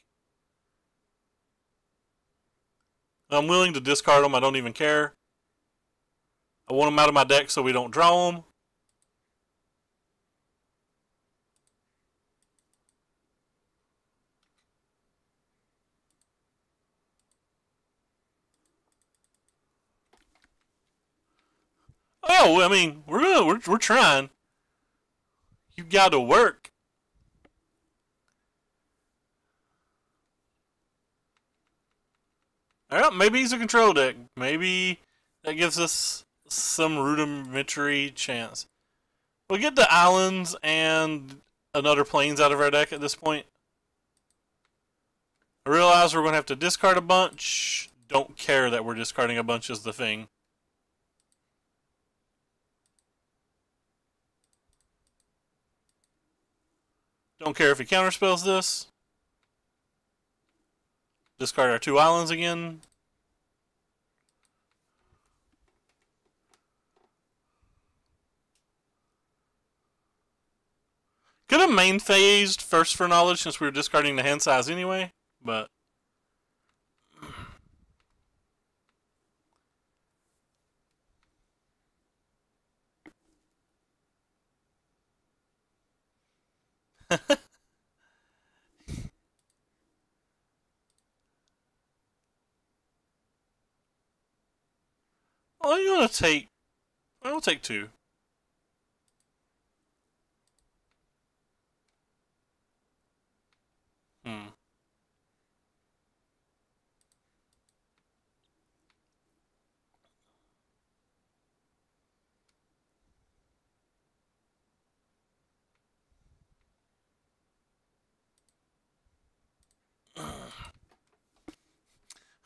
I'm willing to discard them. I don't even care. I want them out of my deck so we don't draw them. Oh, I mean, we're trying. You got to work. Alright, maybe he's a control deck. Maybe that gives us some rudimentary chance. We'll get the islands and another plains out of our deck at this point. I realize we're going to have to discard a bunch. Don't care that we're discarding a bunch is the thing. Don't care if he counterspells this. Discard our 2 islands again. Could have main phased first for knowledge since we were discarding the hand size anyway, but well, you want to take. I'll take 2.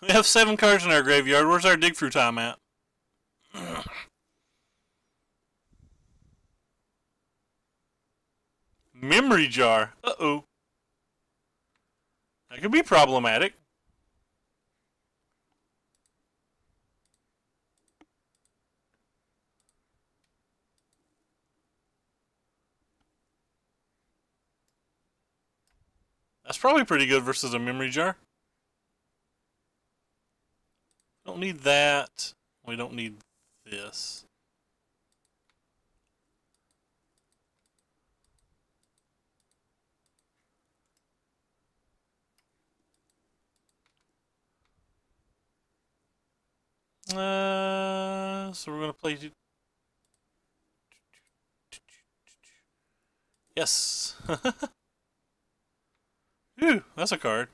We have 7 cards in our graveyard. Where's our dig through time at? Memory jar. Uh-oh. That could be problematic. That's probably pretty good versus a memory jar. Don't need that. We don't need this. So we're gonna play. Yes. Ooh, that's a card.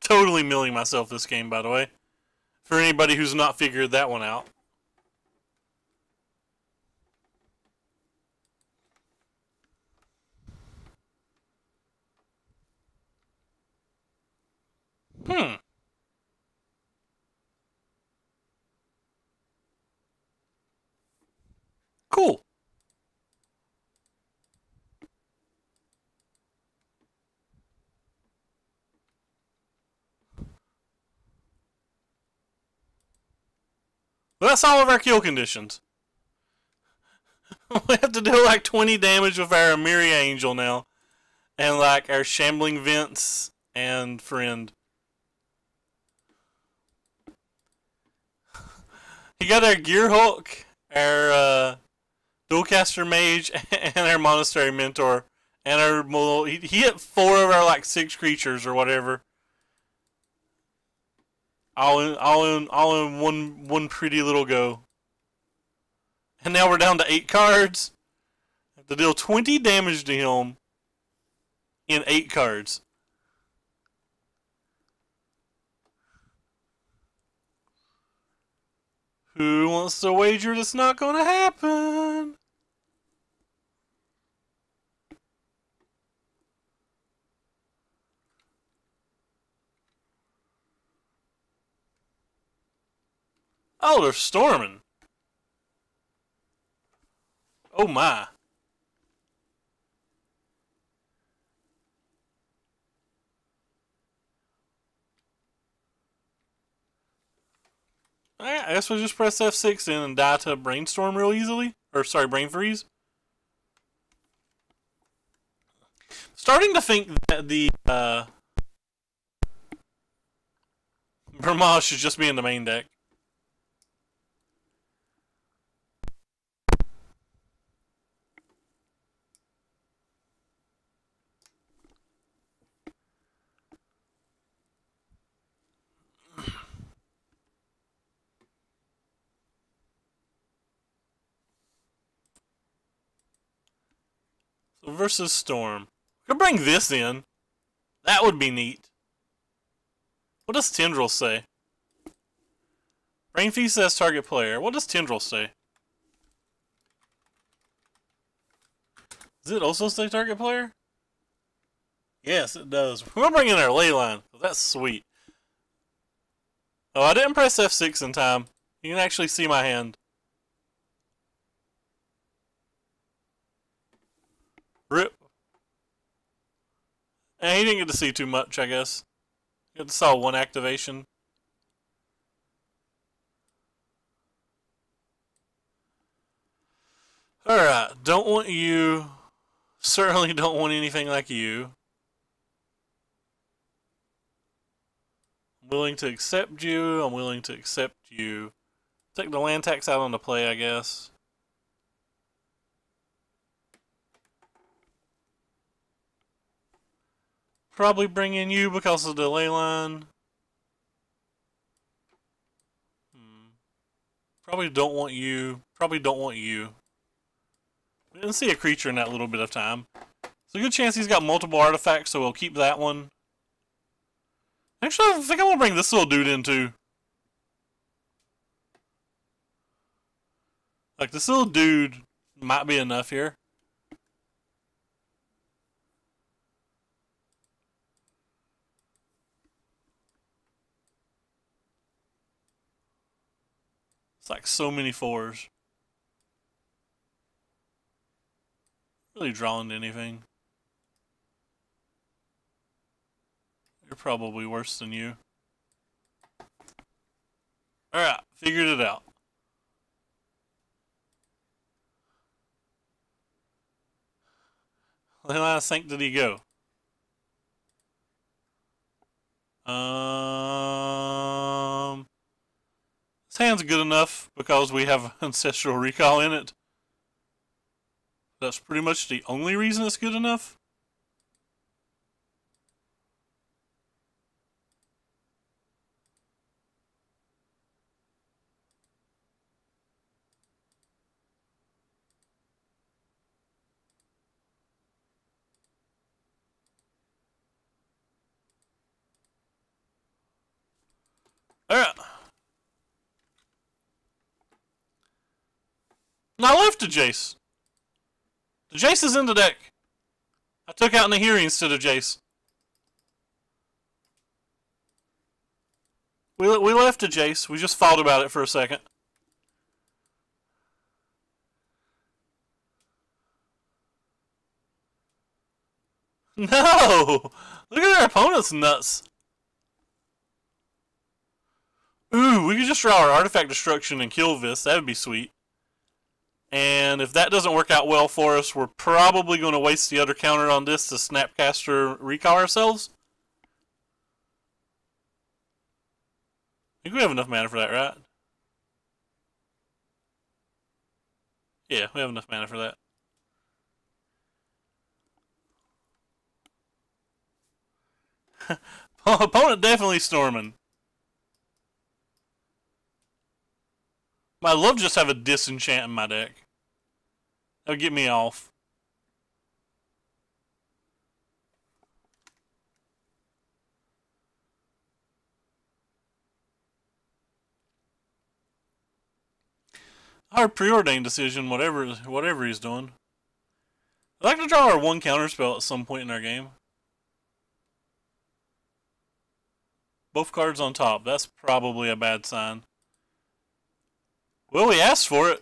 Totally milling myself this game, by the way. For anybody who's not figured that one out. Cool. Well, that's all of our kill conditions. We have to do like 20 damage with our Amiria Angel now. And like our Shambling Vents and Friend. He got our Gear Hulk, our Dualcaster Mage, and our Monastery Mentor. And our he hit 4 of our like 6 creatures or whatever. All in one pretty little go. And now we're down to 8 cards. to deal 20 damage to him in 8 cards. Who wants to wager that's not going to happen? Oh, they're storming. Oh my. Alright, I guess we'll just press F6 in and die to brainstorm real easily. Or, sorry, brain freeze. Starting to think that the, Vermont should just be in the main deck. So versus Storm. Could bring this in. That would be neat. What does Tendril say? Brain Feast says target player. What does Tendril say? Does it also say target player? Yes, it does. We're going to bring in our Leyline. That's sweet. Oh, I didn't press F6 in time. You can actually see my hand. Rip. And he didn't get to see too much, I guess. He saw one activation. Alright, don't want you. Certainly don't want anything like you. I'm willing to accept you. I'm willing to accept you. Take the land tax out on the play, I guess. Probably bring in you because of the Leyline. Probably don't want you. Probably don't want you. We didn't see a creature in that little bit of time. It's a good chance he's got multiple artifacts, so we'll keep that one. Actually, I think I'm going to bring this little dude in too. Like, this little dude might be enough here. It's like so many 4s. Really drawing to anything. You're probably worse than you. Alright, figured it out. How I think did he go? This hand's good enough because we have Ancestral Recall in it. That's pretty much the only reason it's good enough. Alright. Now left to Jace. The Jace is in the deck. I took out Nahiri instead of Jace. We left to Jace. We just thought about it for a second. No! Look at our opponent's nuts. Ooh, we could just draw our Artifact Destruction and kill this. That would be sweet. And if that doesn't work out well for us, we're probably going to waste the other counter on this to Snapcaster Recall ourselves. I think we have enough mana for that, right? Yeah, we have enough mana for that. Opponent definitely storming. I'd love to just have a disenchant in my deck. That would get me off. Hard preordained decision, whatever he's doing. I'd like to draw our one counterspell at some point in our game. Both cards on top. That's probably a bad sign. Well, we asked for it.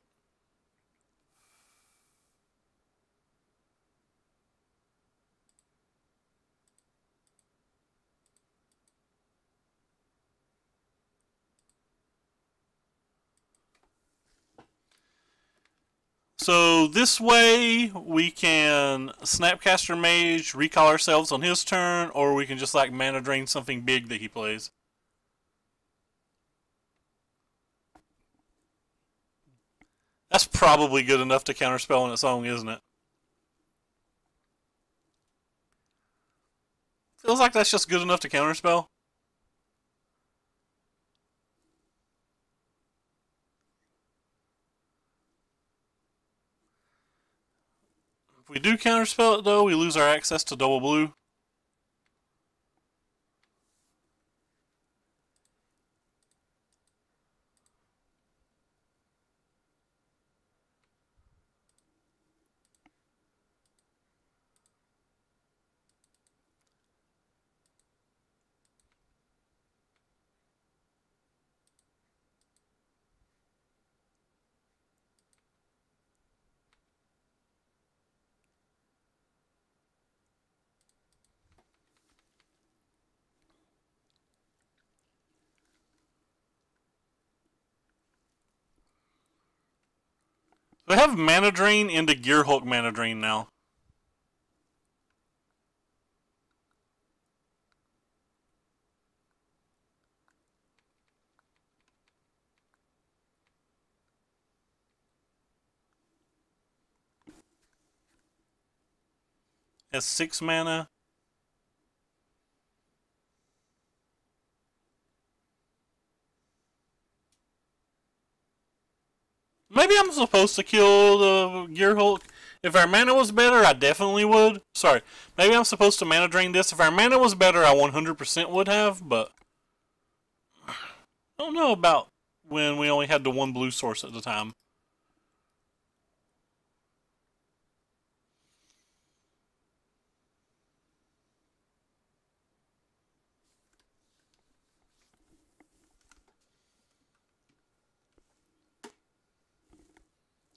So this way we can Snapcaster Mage, recall ourselves on his turn, or we can just like mana drain something big that he plays. That's probably good enough to counterspell on its own, isn't it? Feels like that's just good enough to counterspell. If we do counterspell it though, we lose our access to double blue. We have Mana Drain into Gearhulk Mana Drain now. Has 6 mana. Maybe I'm supposed to kill the Gearhulk. If our mana was better, I definitely would. Sorry. Maybe I'm supposed to mana drain this. If our mana was better, I 100% would have, but I don't know about when we only had the one blue source at the time.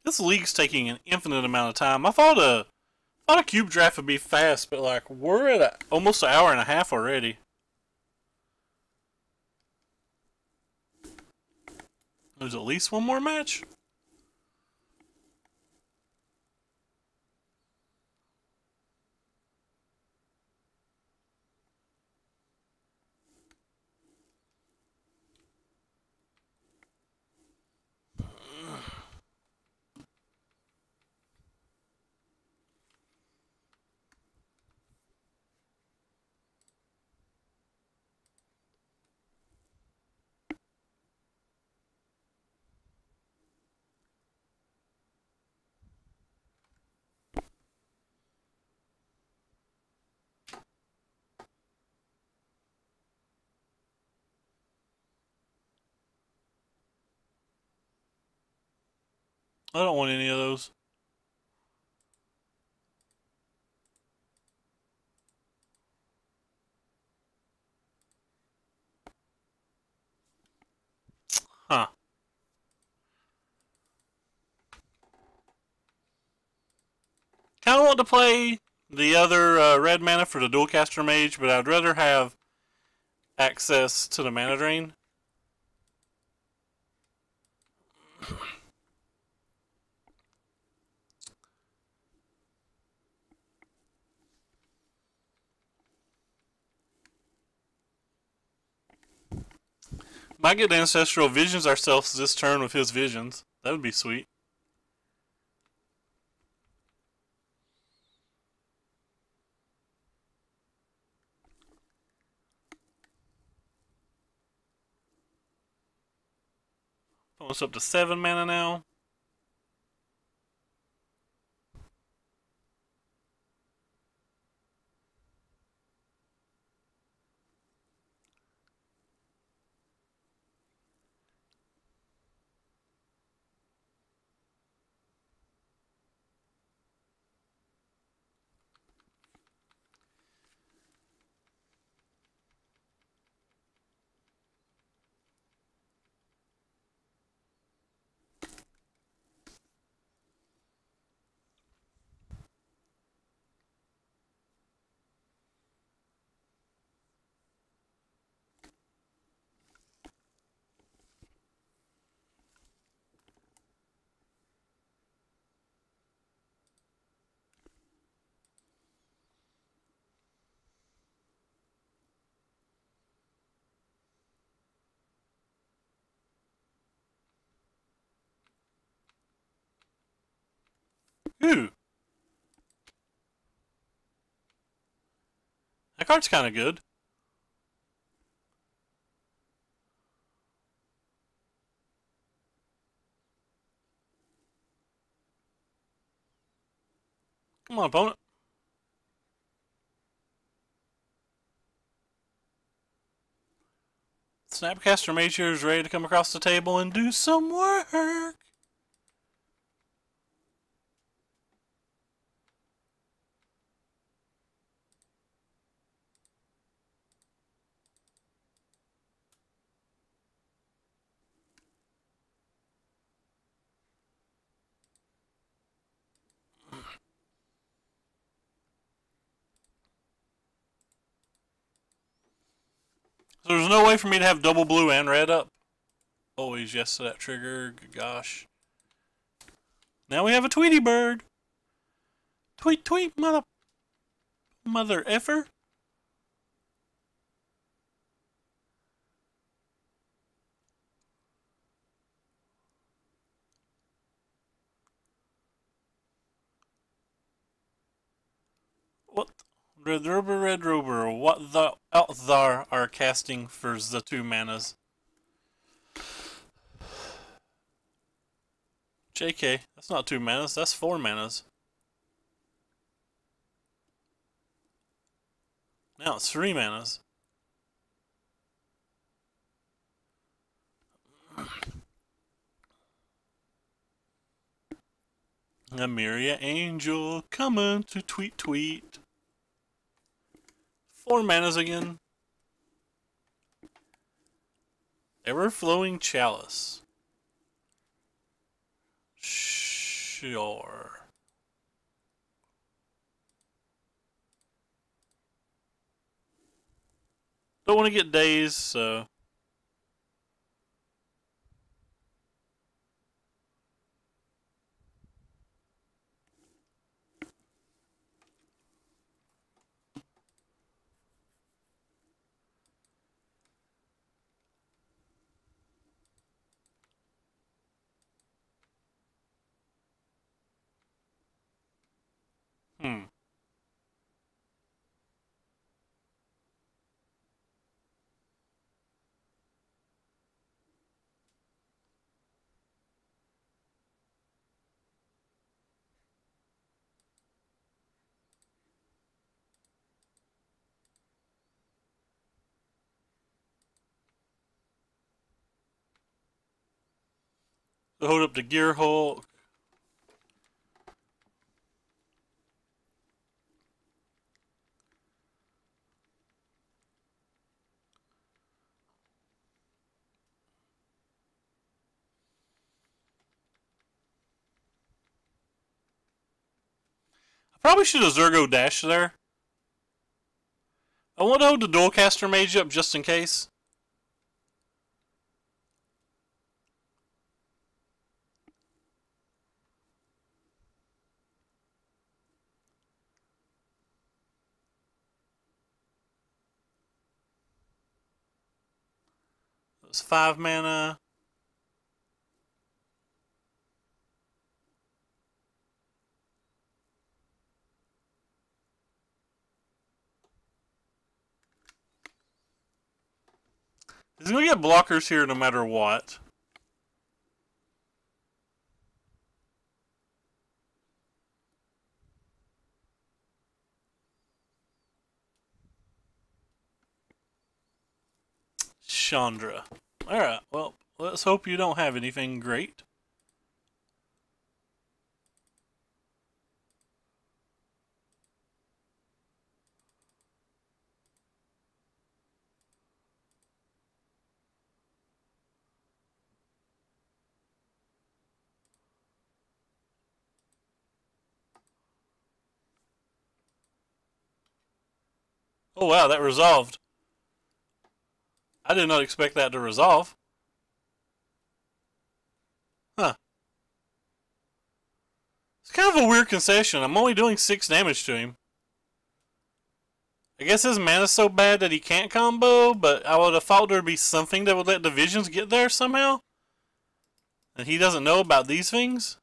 This league's taking an infinite amount of time. I thought a cube draft would be fast, but like we're at almost an hour and a half already. There's at least one more match. I don't want any of those. Huh. Kind of want to play the other red mana for the Dualcaster Mage, but I'd rather have access to the mana drain. Might get Ancestral Visions ourselves this turn with his visions. That would be sweet. Almost up to 7 mana now. Ooh. That card's kind of good. Come on, opponent. Snapcaster Major is ready to come across the table and do some work. So there's no way for me to have double blue and red up. Always yes to that trigger. Gosh. Now we have a Tweety bird. Tweet, tweet, mother effer. What? Red Rober, what the out there are casting for the 2 manas? JK, that's not 2 manas, that's 4 manas. Now it's 3 manas. Amiria Angel coming to tweet tweet. 4 manas again. Ever-flowing Chalice. Sure. Don't want to get dazed, so... Hold up the Gear Hulk. I probably should have Zergo Dash there. I want to hold the Dualcaster Mage up just in case. It's 5 mana. He's going to get blockers here no matter what. Chandra. Alright, well, let's hope you don't have anything great. Oh wow, that resolved. I did not expect that to resolve. Huh. It's kind of a weird concession. I'm only doing 6 damage to him. I guess his mana's so bad that he can't combo, but I would have thought there'd be something that would let divisions get there somehow. And he doesn't know about these things?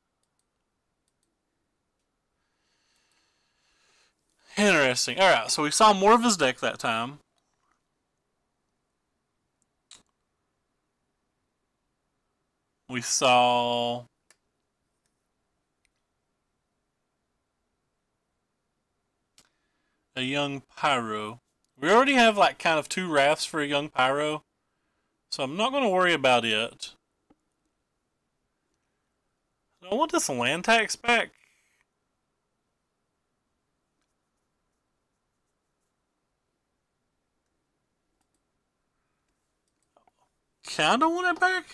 Interesting. Alright, so we saw more of his deck that time. We saw a young Pyro. We already have like kind of 2 Wraths for a young Pyro, so I'm not going to worry about it. I want this land tax back. Kinda want it back.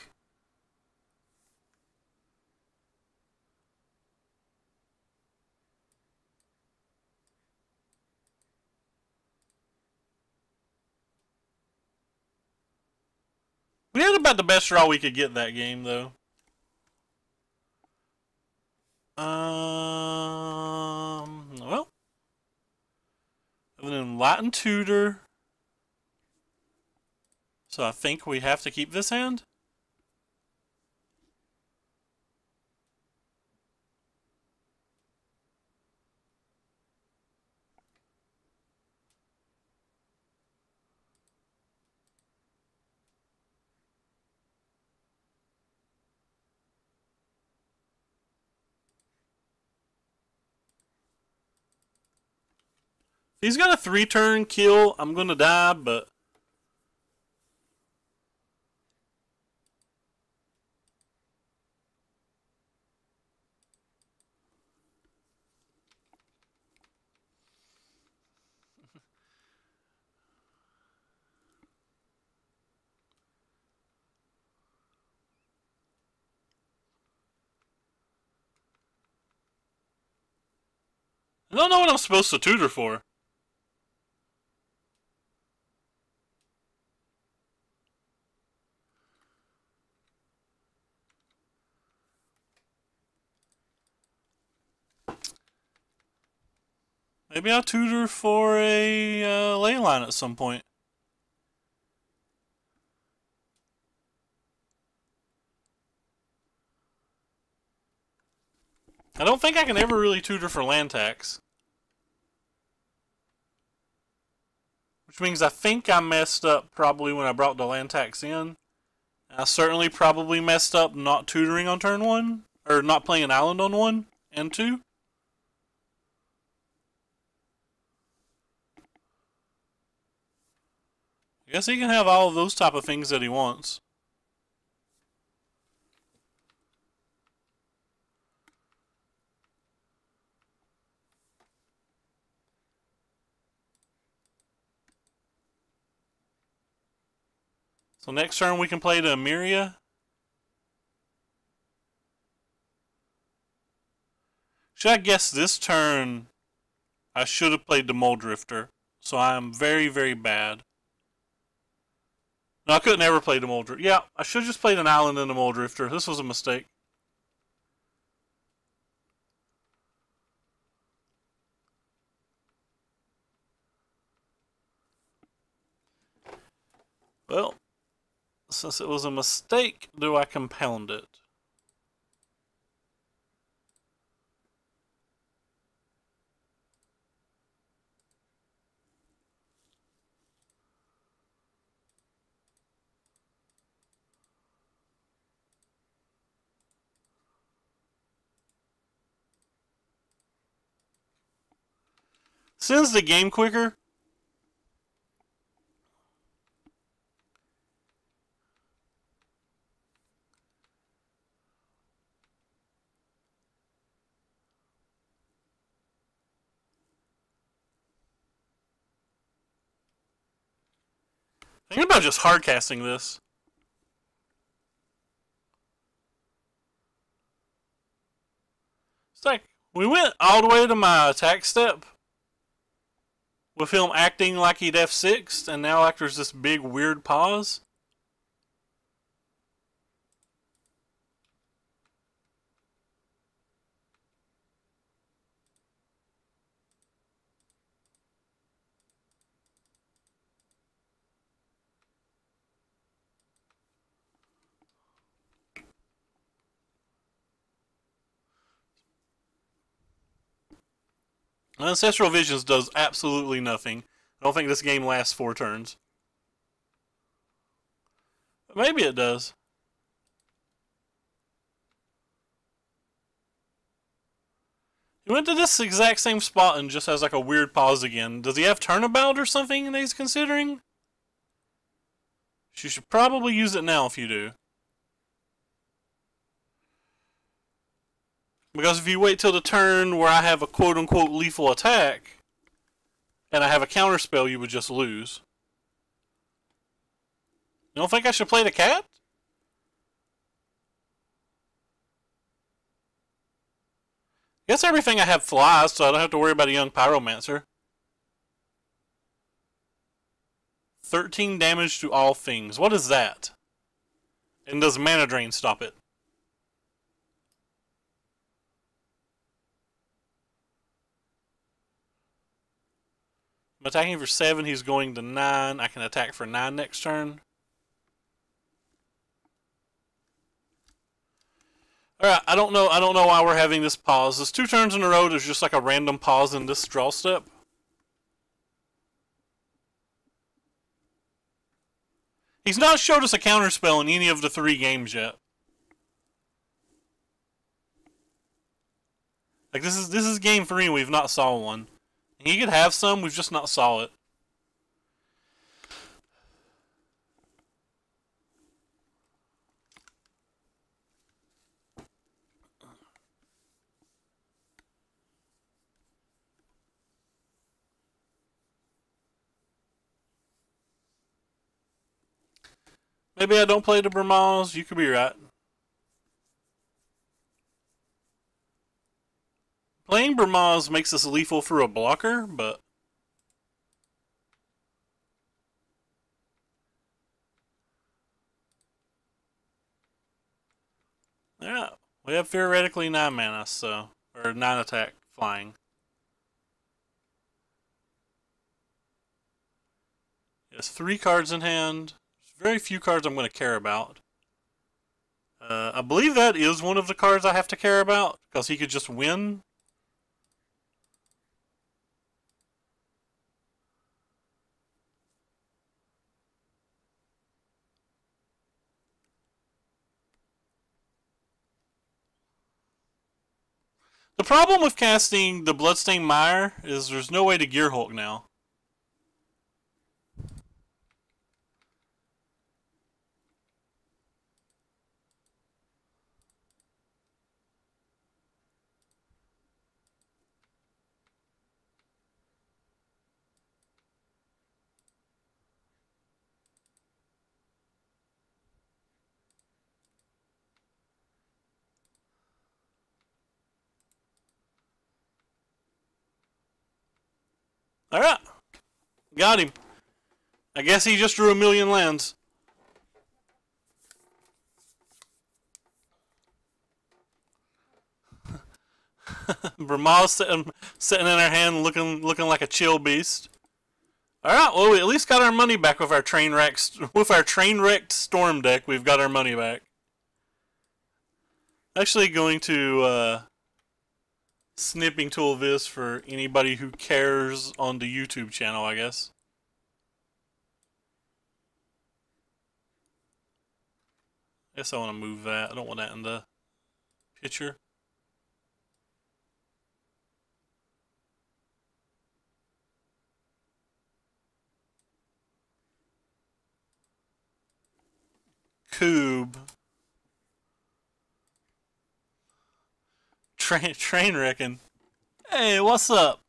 We had about the best draw we could get that game, though. Well, an Enlightened Tutor. So I think we have to keep this hand. He's got a 3-turn kill. I'm gonna die, but I don't know what I'm supposed to tutor for. Maybe I'll tutor for a ley line at some point. I don't think I can ever really tutor for land tax. Which means I think I messed up probably when I brought the land tax in. I certainly probably messed up not tutoring on turn 1. Or not playing an island on 1 and 2. I guess he can have all of those type of things that he wants. So next turn we can play the Emiria. Should I guess this turn I should have played the Mole Drifter. So I am very, very bad. No, I couldn't ever play the Mole Drifter. Yeah, I should have just played an island and the Mole Drifter. This was a mistake. Well, since it was a mistake, do I compound it? Sends the game quicker. Think about just hardcasting this. It's like, we went all the way to my attack step with him acting like he'd F6, and now like there's this big weird pause. Ancestral Visions does absolutely nothing. I don't think this game lasts 4 turns. Maybe it does. He went to this exact same spot and just has like a weird pause again. Does he have Turnabout or something that he's considering? You should probably use it now if you do. Because if you wait till the turn where I have a quote-unquote lethal attack, and I have a counterspell, you would just lose. You don't think I should play the cat? Guess everything I have flies, so I don't have to worry about a young pyromancer. 13 damage to all things. What is that? And does mana drain stop it? I'm attacking for 7, he's going to 9. I can attack for 9 next turn. Alright, I don't know why we're having this pause. This 2 turns in a row, there's just like a random pause in this draw step. He's not showed us a counterspell in any of the 3 games yet. Like this is game 3 and we've not saw one. He could have some, we've just not saw it. Maybe I don't play the Brahmas. You could be right. Playing Brahmas makes us lethal for a blocker, but... yeah, we have theoretically 9 mana, so... or 9 attack flying. He has 3 cards in hand. Very few cards I'm going to care about. I believe that is one of the cards I have to care about, because he could just win. The problem with casting the Bloodstained Mire is there's no way to Gear Hulk now. Alright. Got him. I guess he just drew a million lands. Brahma's sitting in our hand looking like a chill beast. Alright, well we at least got our money back with our Trainwrecked Storm deck. We've got our money back. Actually going to snipping tool this for anybody who cares on the YouTube channel, I guess. I guess I want to move that. I don't want that in the picture. Coob. Trainwrecking. Hey, what's up?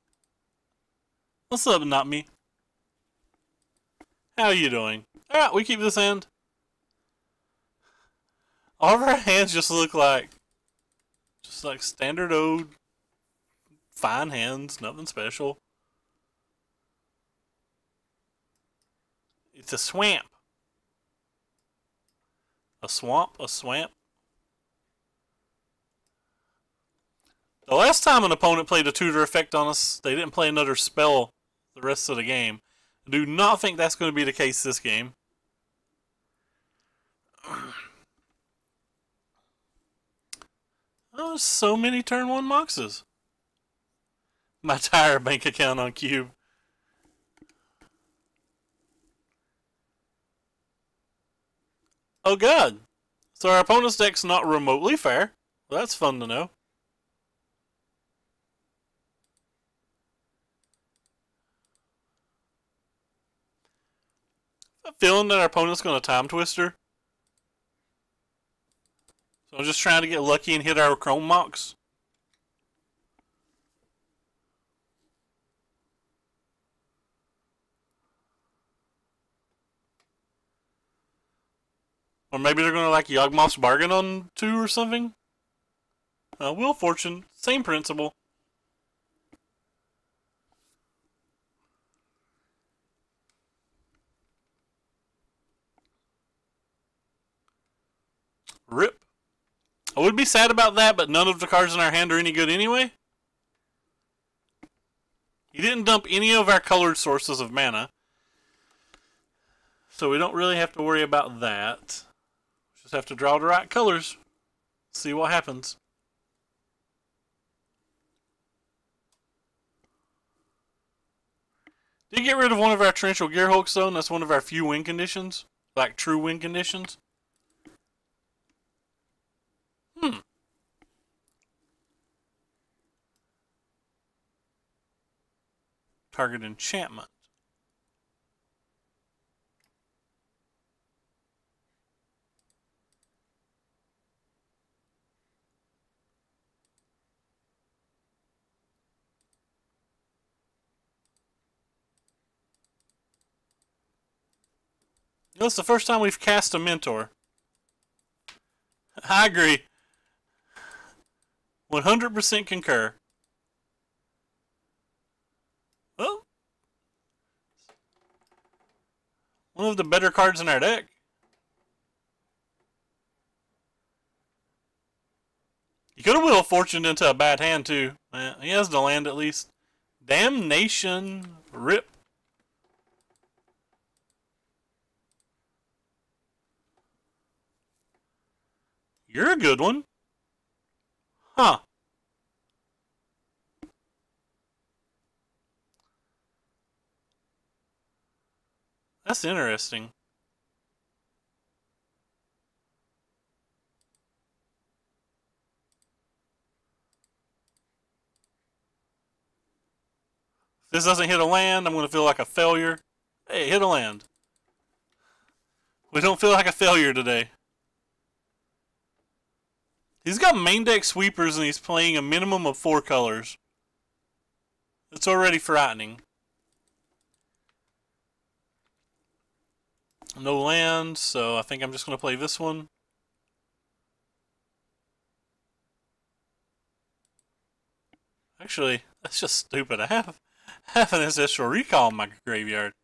What's up, not me? How you doing? Alright, we keep this hand. All of our hands just look like standard old fine hands, nothing special. It's a swamp. A swamp? A swamp? The last time an opponent played a tutor effect on us, they didn't play another spell the rest of the game. I do not think that's going to be the case this game. Oh, so many turn 1 Moxes. my entire bank account on Cube. Oh god. So our opponent's deck's not remotely fair. Well, that's fun to know. I'm feeling that our opponent's going to time twister. So I'm just trying to get lucky and hit our Chrome Mox. Or maybe they're going to like Yawgmoth's Bargain on 2 or something. Wheel of Fortune, same principle. Rip. I would be sad about that, but none of the cards in our hand are any good anyway. He didn't dump any of our colored sources of mana. So we don't really have to worry about that. Just have to draw the right colors. See what happens. Did get rid of one of our Torrential Gearhulks though, and that's one of our few win conditions. Like true win conditions. Target enchantment. That's the first time we've cast a Mentor. I agree. 100% concur. Well, one of the better cards in our deck. You could have Wheel of Fortune into a bad hand too. He has the land at least. Damnation. Rip. You're a good one. Huh. That's interesting. If this doesn't hit a land, I'm going to feel like a failure. Hey, hit a land. We don't feel like a failure today. He's got main deck sweepers and he's playing a minimum of 4 colors. It's already frightening. No land, so I think I'm just going to play this one. Actually, that's just stupid. I have an Ancestral Recall in my graveyard.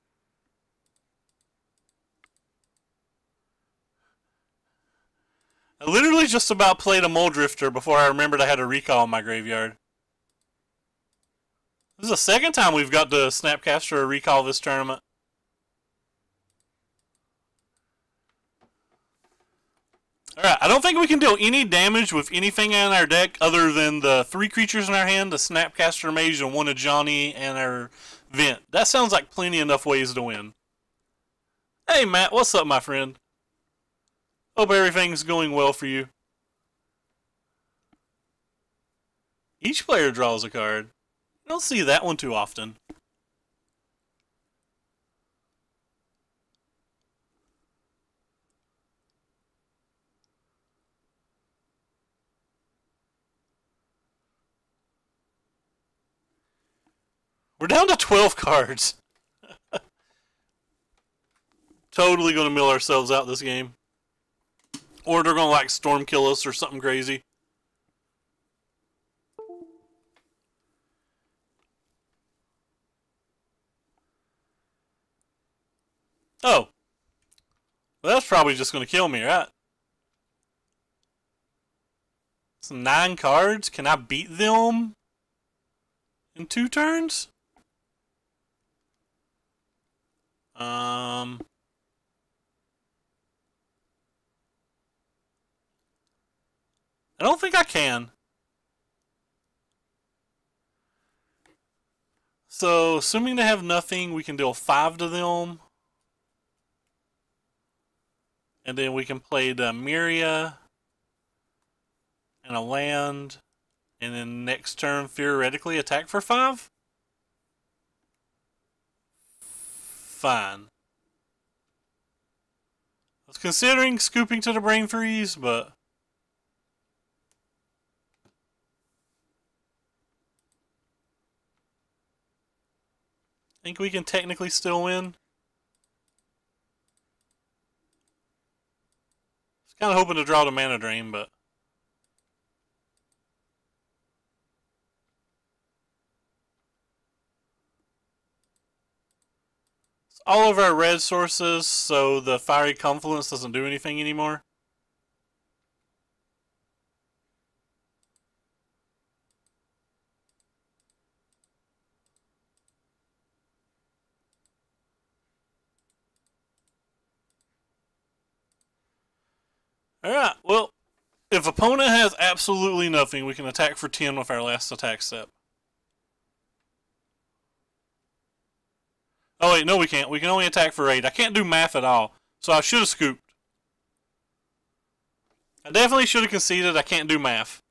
I literally just about played a Mole Drifter before I remembered I had a Recall in my graveyard. This is the second time we've got to Snapcaster or Recall this tournament. Alright, I don't think we can deal any damage with anything in our deck other than the 3 creatures in our hand, the Snapcaster Mage, and one of Johnny, and our Vent. That sounds like plenty enough ways to win. Hey Matt, what's up my friend? Hope everything's going well for you. Each player draws a card. I don't see that one too often. We're down to 12 cards. Totally going to mill ourselves out this game. Or they're going to like storm kill us or something crazy. Oh. Well, that's probably just going to kill me, right? It's 9 cards. Can I beat them in 2 turns? I don't think I can. So, assuming they have nothing, we can deal 5 to them. And then we can play the Myria and a land. And then next turn, theoretically, attack for 5? Fine. I was considering scooping to the brain freeze, but I think we can technically still win. I was kind of hoping to draw the mana drain, but all of our red sources, so the Fiery Confluence doesn't do anything anymore. Alright, well, if opponent has absolutely nothing, we can attack for 10 with our last attack step. Oh wait, no we can't. We can only attack for 8. I can't do math at all. So I should have scooped. I definitely should have conceded. I can't do math.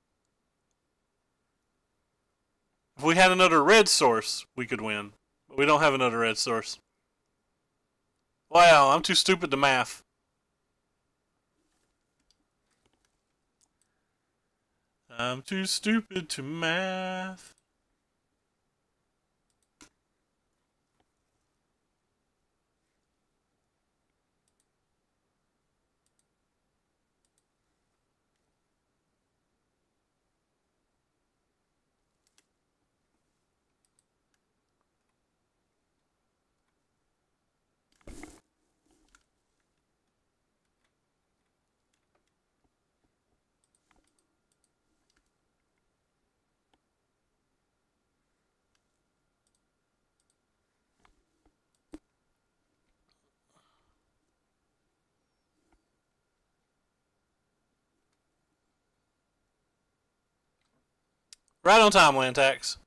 If we had another red source, we could win. But we don't have another red source. Wow, I'm too stupid to math. I'm too stupid to math. Right on time, land tax.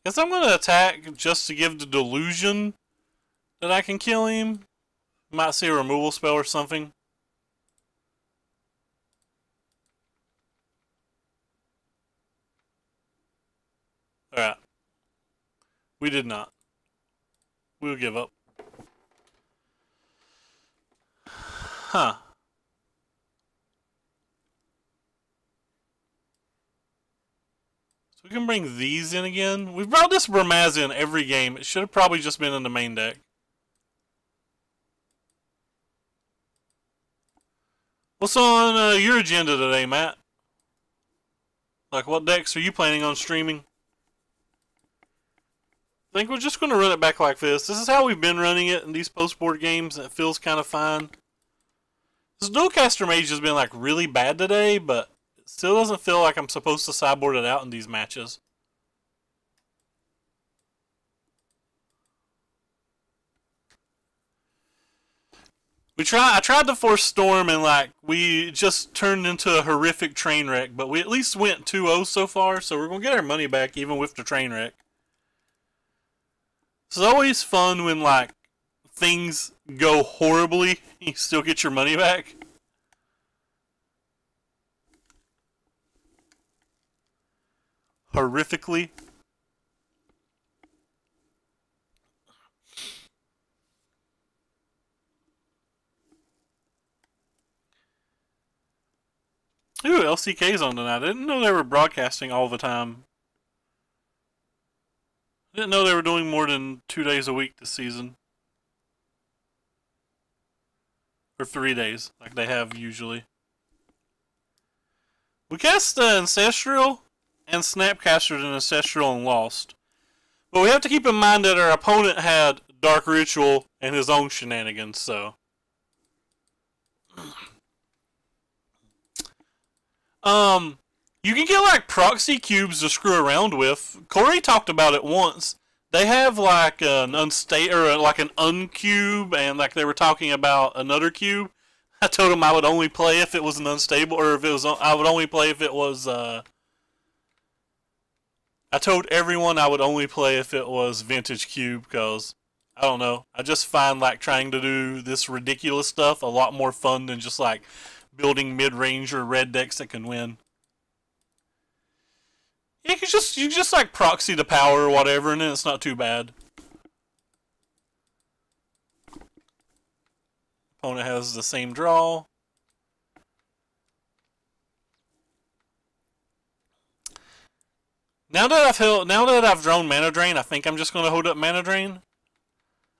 Guess I'm going to attack just to give the delusion that I can kill him. Might see a removal spell or something. Alright. We did not. We'll give up. Huh. So we can bring these in again. We've brought this Burmaz in every game. It should have probably just been in the main deck. What's on your agenda today, Matt? Like, what decks are you planning on streaming? I think we're just going to run it back like this. This is how we've been running it in these post-board games, and it feels kind of fine. This Dualcaster Mage has been like really bad today, but it still doesn't feel like I'm supposed to sideboard it out in these matches. I tried to force Storm, and like we just turned into a horrific train wreck, but we at least went 2-0 so far, so we're gonna get our money back even with the train wreck. It's always fun when like things go horribly, you still get your money back. Horrifically. Ooh, LCK's on tonight. I didn't know they were broadcasting all the time. I didn't know they were doing more than 2 days a week this season. Or 3 days, like they have usually. We cast Ancestral and Snapcastered an Ancestral and lost. But we have to keep in mind that our opponent had Dark Ritual and his own shenanigans, so. You can get like proxy cubes to screw around with. Corey talked about it once. They have like an uncube, and like they were talking about another cube. I told him I would only play if it was an unstable, or if it was. I would only play if it was. I told everyone I would only play if it was Vintage Cube because I don't know. I just find like trying to do this ridiculous stuff a lot more fun than just like building mid-range or red decks that can win. Yeah, you just like proxy the power or whatever, and then it's not too bad. Opponent has the same draw. Now that I've drawn Mana Drain, I think I'm just going to hold up Mana Drain.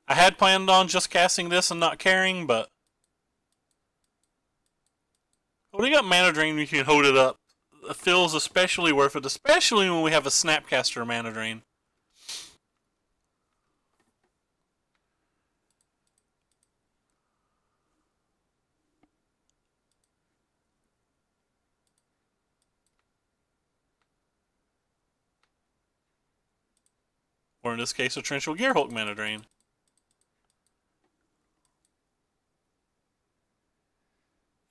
I had planned on just casting this and not caring, but holding up Mana Drain, you can hold it up. It feels especially worth it, especially when we have a Snapcaster Mana Drain. Or in this case, a Torrential Gearhulk Mana Drain.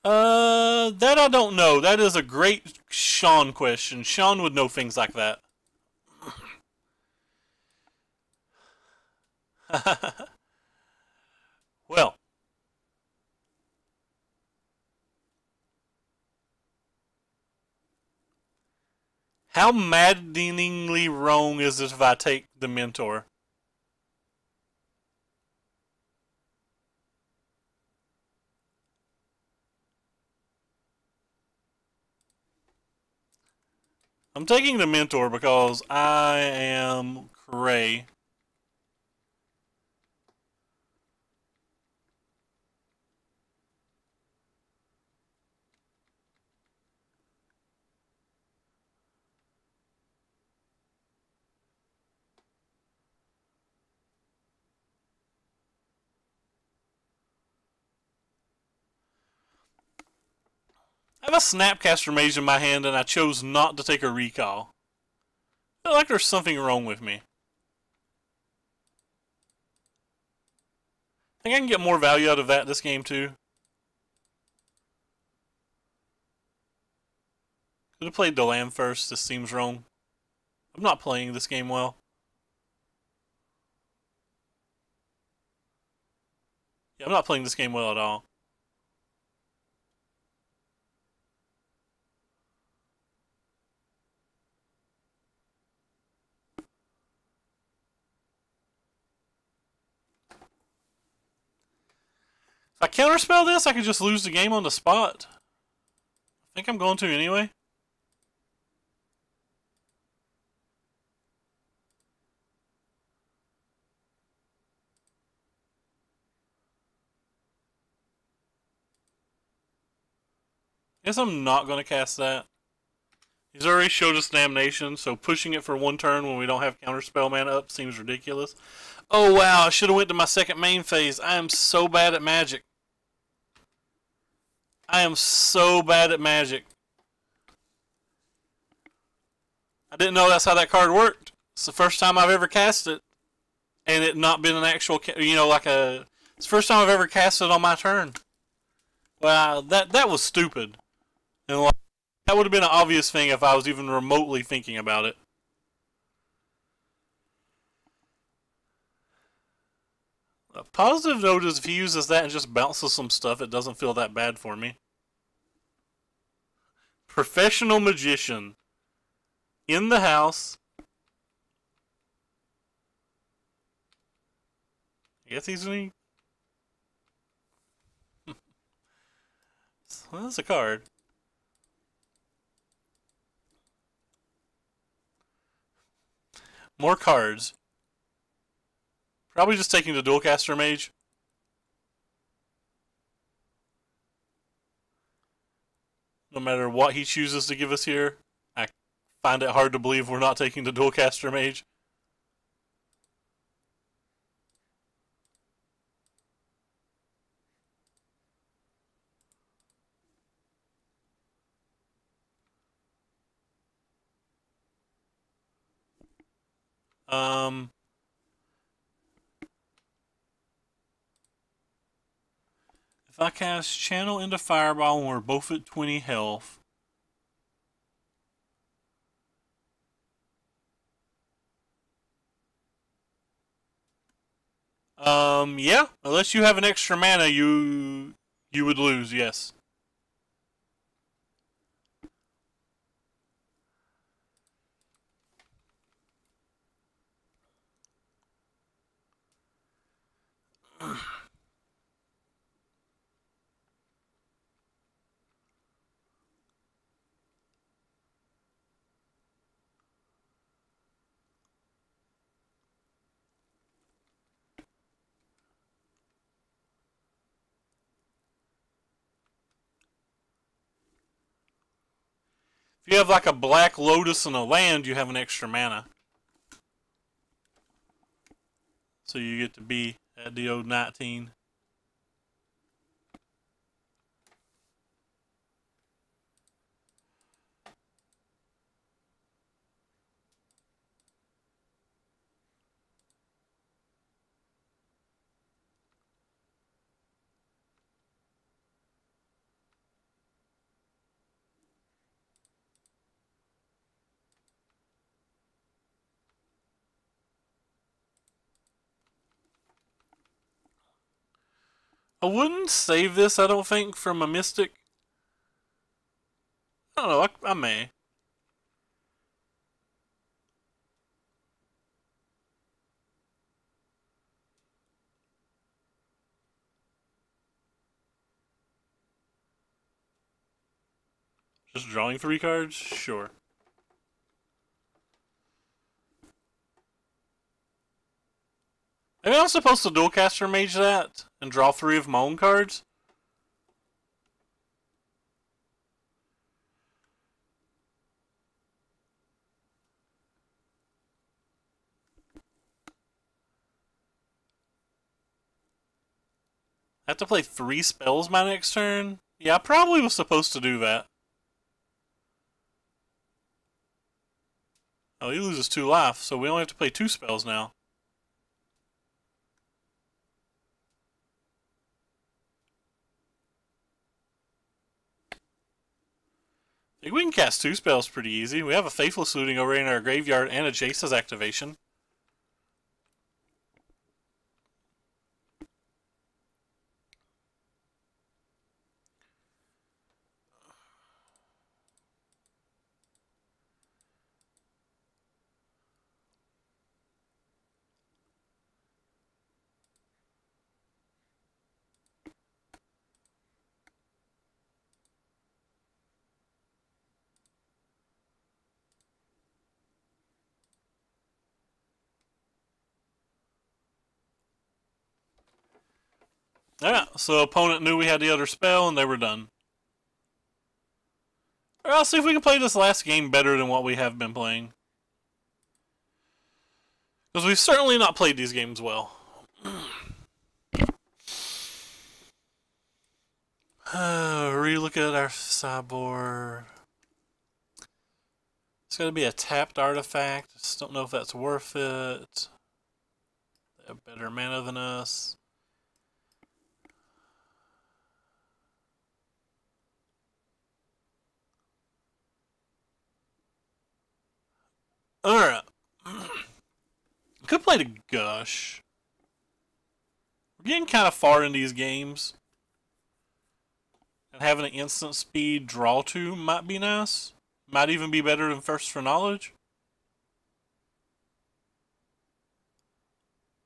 That I don't know. That is a great Sean question. Sean would know things like that. Well. How maddeningly wrong is it if I take the Mentor? I'm taking the Mentor because I am cray. I have a Snapcaster Mage in my hand and I chose not to take a recall. I feel like there's something wrong with me. I think I can get more value out of that this game too. Could have played the land first. This seems wrong. I'm not playing this game well. Yeah, I'm not playing this game well at all. If I counterspell this, I could just lose the game on the spot. I think I'm going to anyway. Guess I'm not going to cast that. He's already showed us Damnation, so pushing it for one turn when we don't have counterspell mana up seems ridiculous. Oh wow, I should have went to my second main phase. I am so bad at Magic. I am so bad at Magic. I didn't know that's how that card worked. It's the first time I've ever cast it, and it not been an actual, you know, like a. It's the first time I've ever cast it on my turn. Wow, that was stupid. And like, that would have been an obvious thing if I was even remotely thinking about it. A positive note is if he uses that and just bounces some stuff, it doesn't feel that bad for me. Professional Magician. In the house. I guess he's me. Well, that's a card. More cards. Probably just taking the Dualcaster Mage. No matter what he chooses to give us here, I find it hard to believe we're not taking the Dualcaster Mage. If I cast Channel into Fireball and we're both at 20 health. Yeah. Unless you have an extra mana, you would lose, yes. If you have like a Black Lotus and a land, you have an extra mana. So you get to be at DO 19. I wouldn't save this, I don't think, from a Mystic. I don't know, I may. Just drawing 3 cards? Sure. Maybe I'm supposed to Dualcaster Mage that and draw 3 of my own cards? I have to play 3 spells my next turn? Yeah, I probably was supposed to do that. Oh, he loses 2 life, so we only have to play 2 spells now. I think we can cast 2 spells pretty easy. We have a Faithless Looting over in our graveyard and a Jace's activation. Yeah, so opponent knew we had the other spell and they were done. Alright, I'll see if we can play this last game better than what we have been playing. Because we've certainly not played these games well. Relook at our sideboard. It's going to be a tapped artifact. Just don't know if that's worth it. They have better mana than us. Alright. Could play the Gush. We're getting kind of far in these games. And having an instant speed draw to might be nice. Might even be better than First for Knowledge.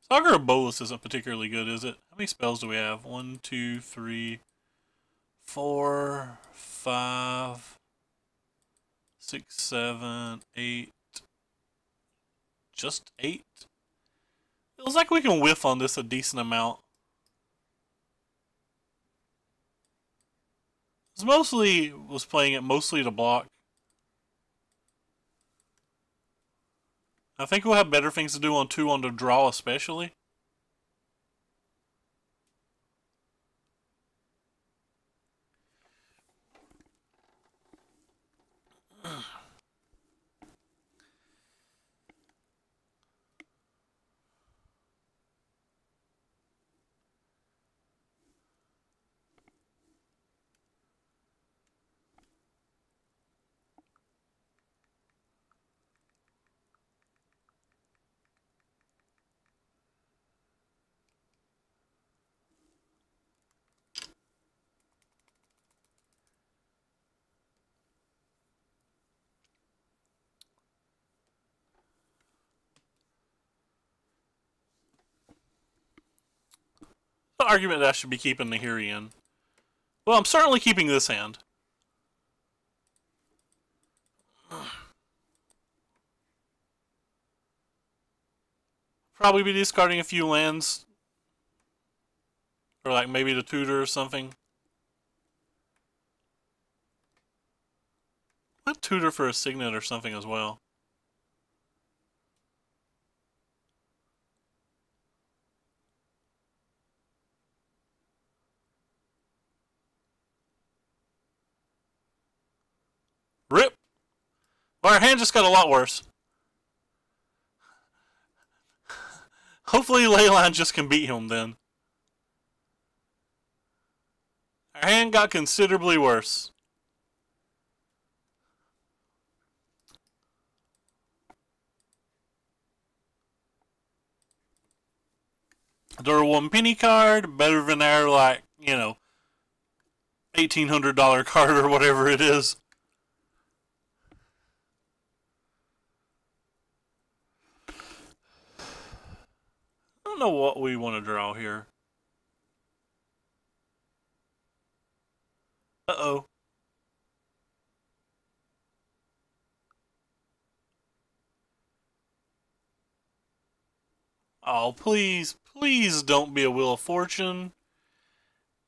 Saga of Bolas isn't particularly good, is it? How many spells do we have? 1, 2, 3, 4, 5, 6, 7, 8. Just 8? Feels like we can whiff on this a decent amount. Was playing it mostly to block. I think we'll have better things to do on 2 on the draw especially. the argument that I should be keeping the Nahiri in. Well, I'm certainly keeping this hand. Probably be discarding a few lands. Or like maybe the tutor or something. I'd tutor for a signet or something as well. Rip! Well, our hand just got a lot worse. Hopefully Leyline just can beat him then. Our hand got considerably worse. They're a 1 penny card, better than our, like, you know, $1,800 card or whatever it is. I don't know what we want to draw here. Uh-oh. Oh, please, please don't be a Wheel of Fortune.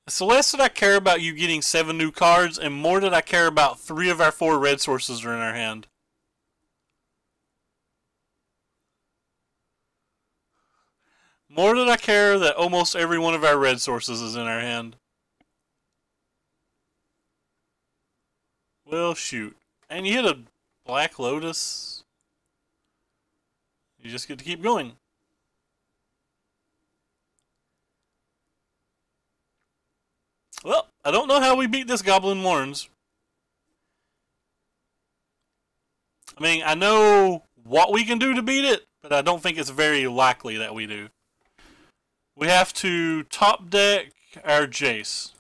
It's less that I care about you getting 7 new cards, and more that I care about 3 of our 4 red sources are in our hand. More than I care that almost every one of our red sources is in our hand. Well, shoot. And you hit a Black Lotus. You just get to keep going. Well, I don't know how we beat this Goblin Warrens. I mean, I know what we can do to beat it, but I don't think it's very likely that we do. We have to top deck our Jace.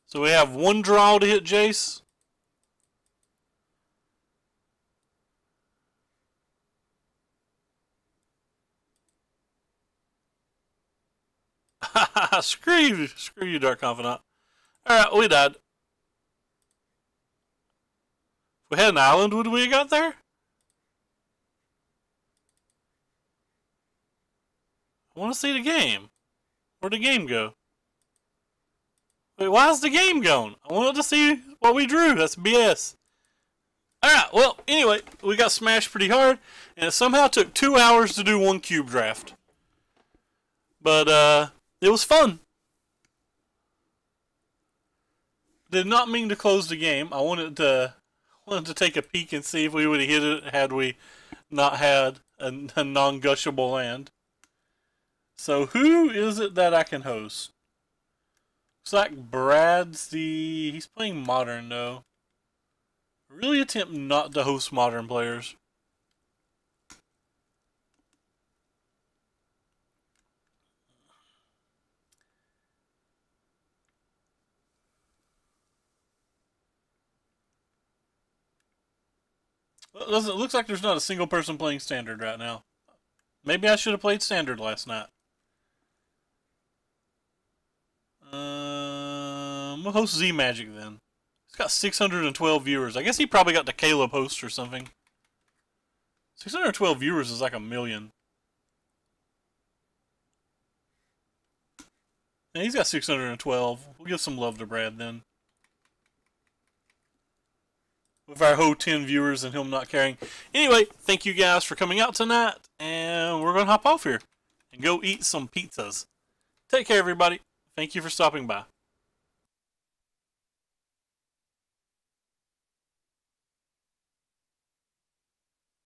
So we have 1 draw to hit Jace. Screw you, Dark Confidant. Alright, we died. If we had an island, would we have got there? I want to see the game. Where'd the game go? Wait, why is the game gone? I wanted to see what we drew. That's BS. Alright, well, anyway, we got smashed pretty hard, and it somehow took 2 hours to do 1 cube draft. But, it was fun. Did not mean to close the game. I wanted to take a peek and see if we would have hit it had we not had a non-gushable land. So who is it that I can host? Looks like Brad's he's playing Modern though. Really attempt not to host Modern players. Well, it looks like there's not a single person playing Standard right now. Maybe I should have played Standard last night. We'll host Z Magic then. He's got 612 viewers. I guess he probably got the Caleb host or something. 612 viewers is like 1 million. Yeah, he's got 612. We'll give some love to Brad then. With our whole 10 viewers and him not caring. Anyway, thank you guys for coming out tonight. And we're going to hop off here and go eat some pizzas. Take care, everybody. Thank you for stopping by.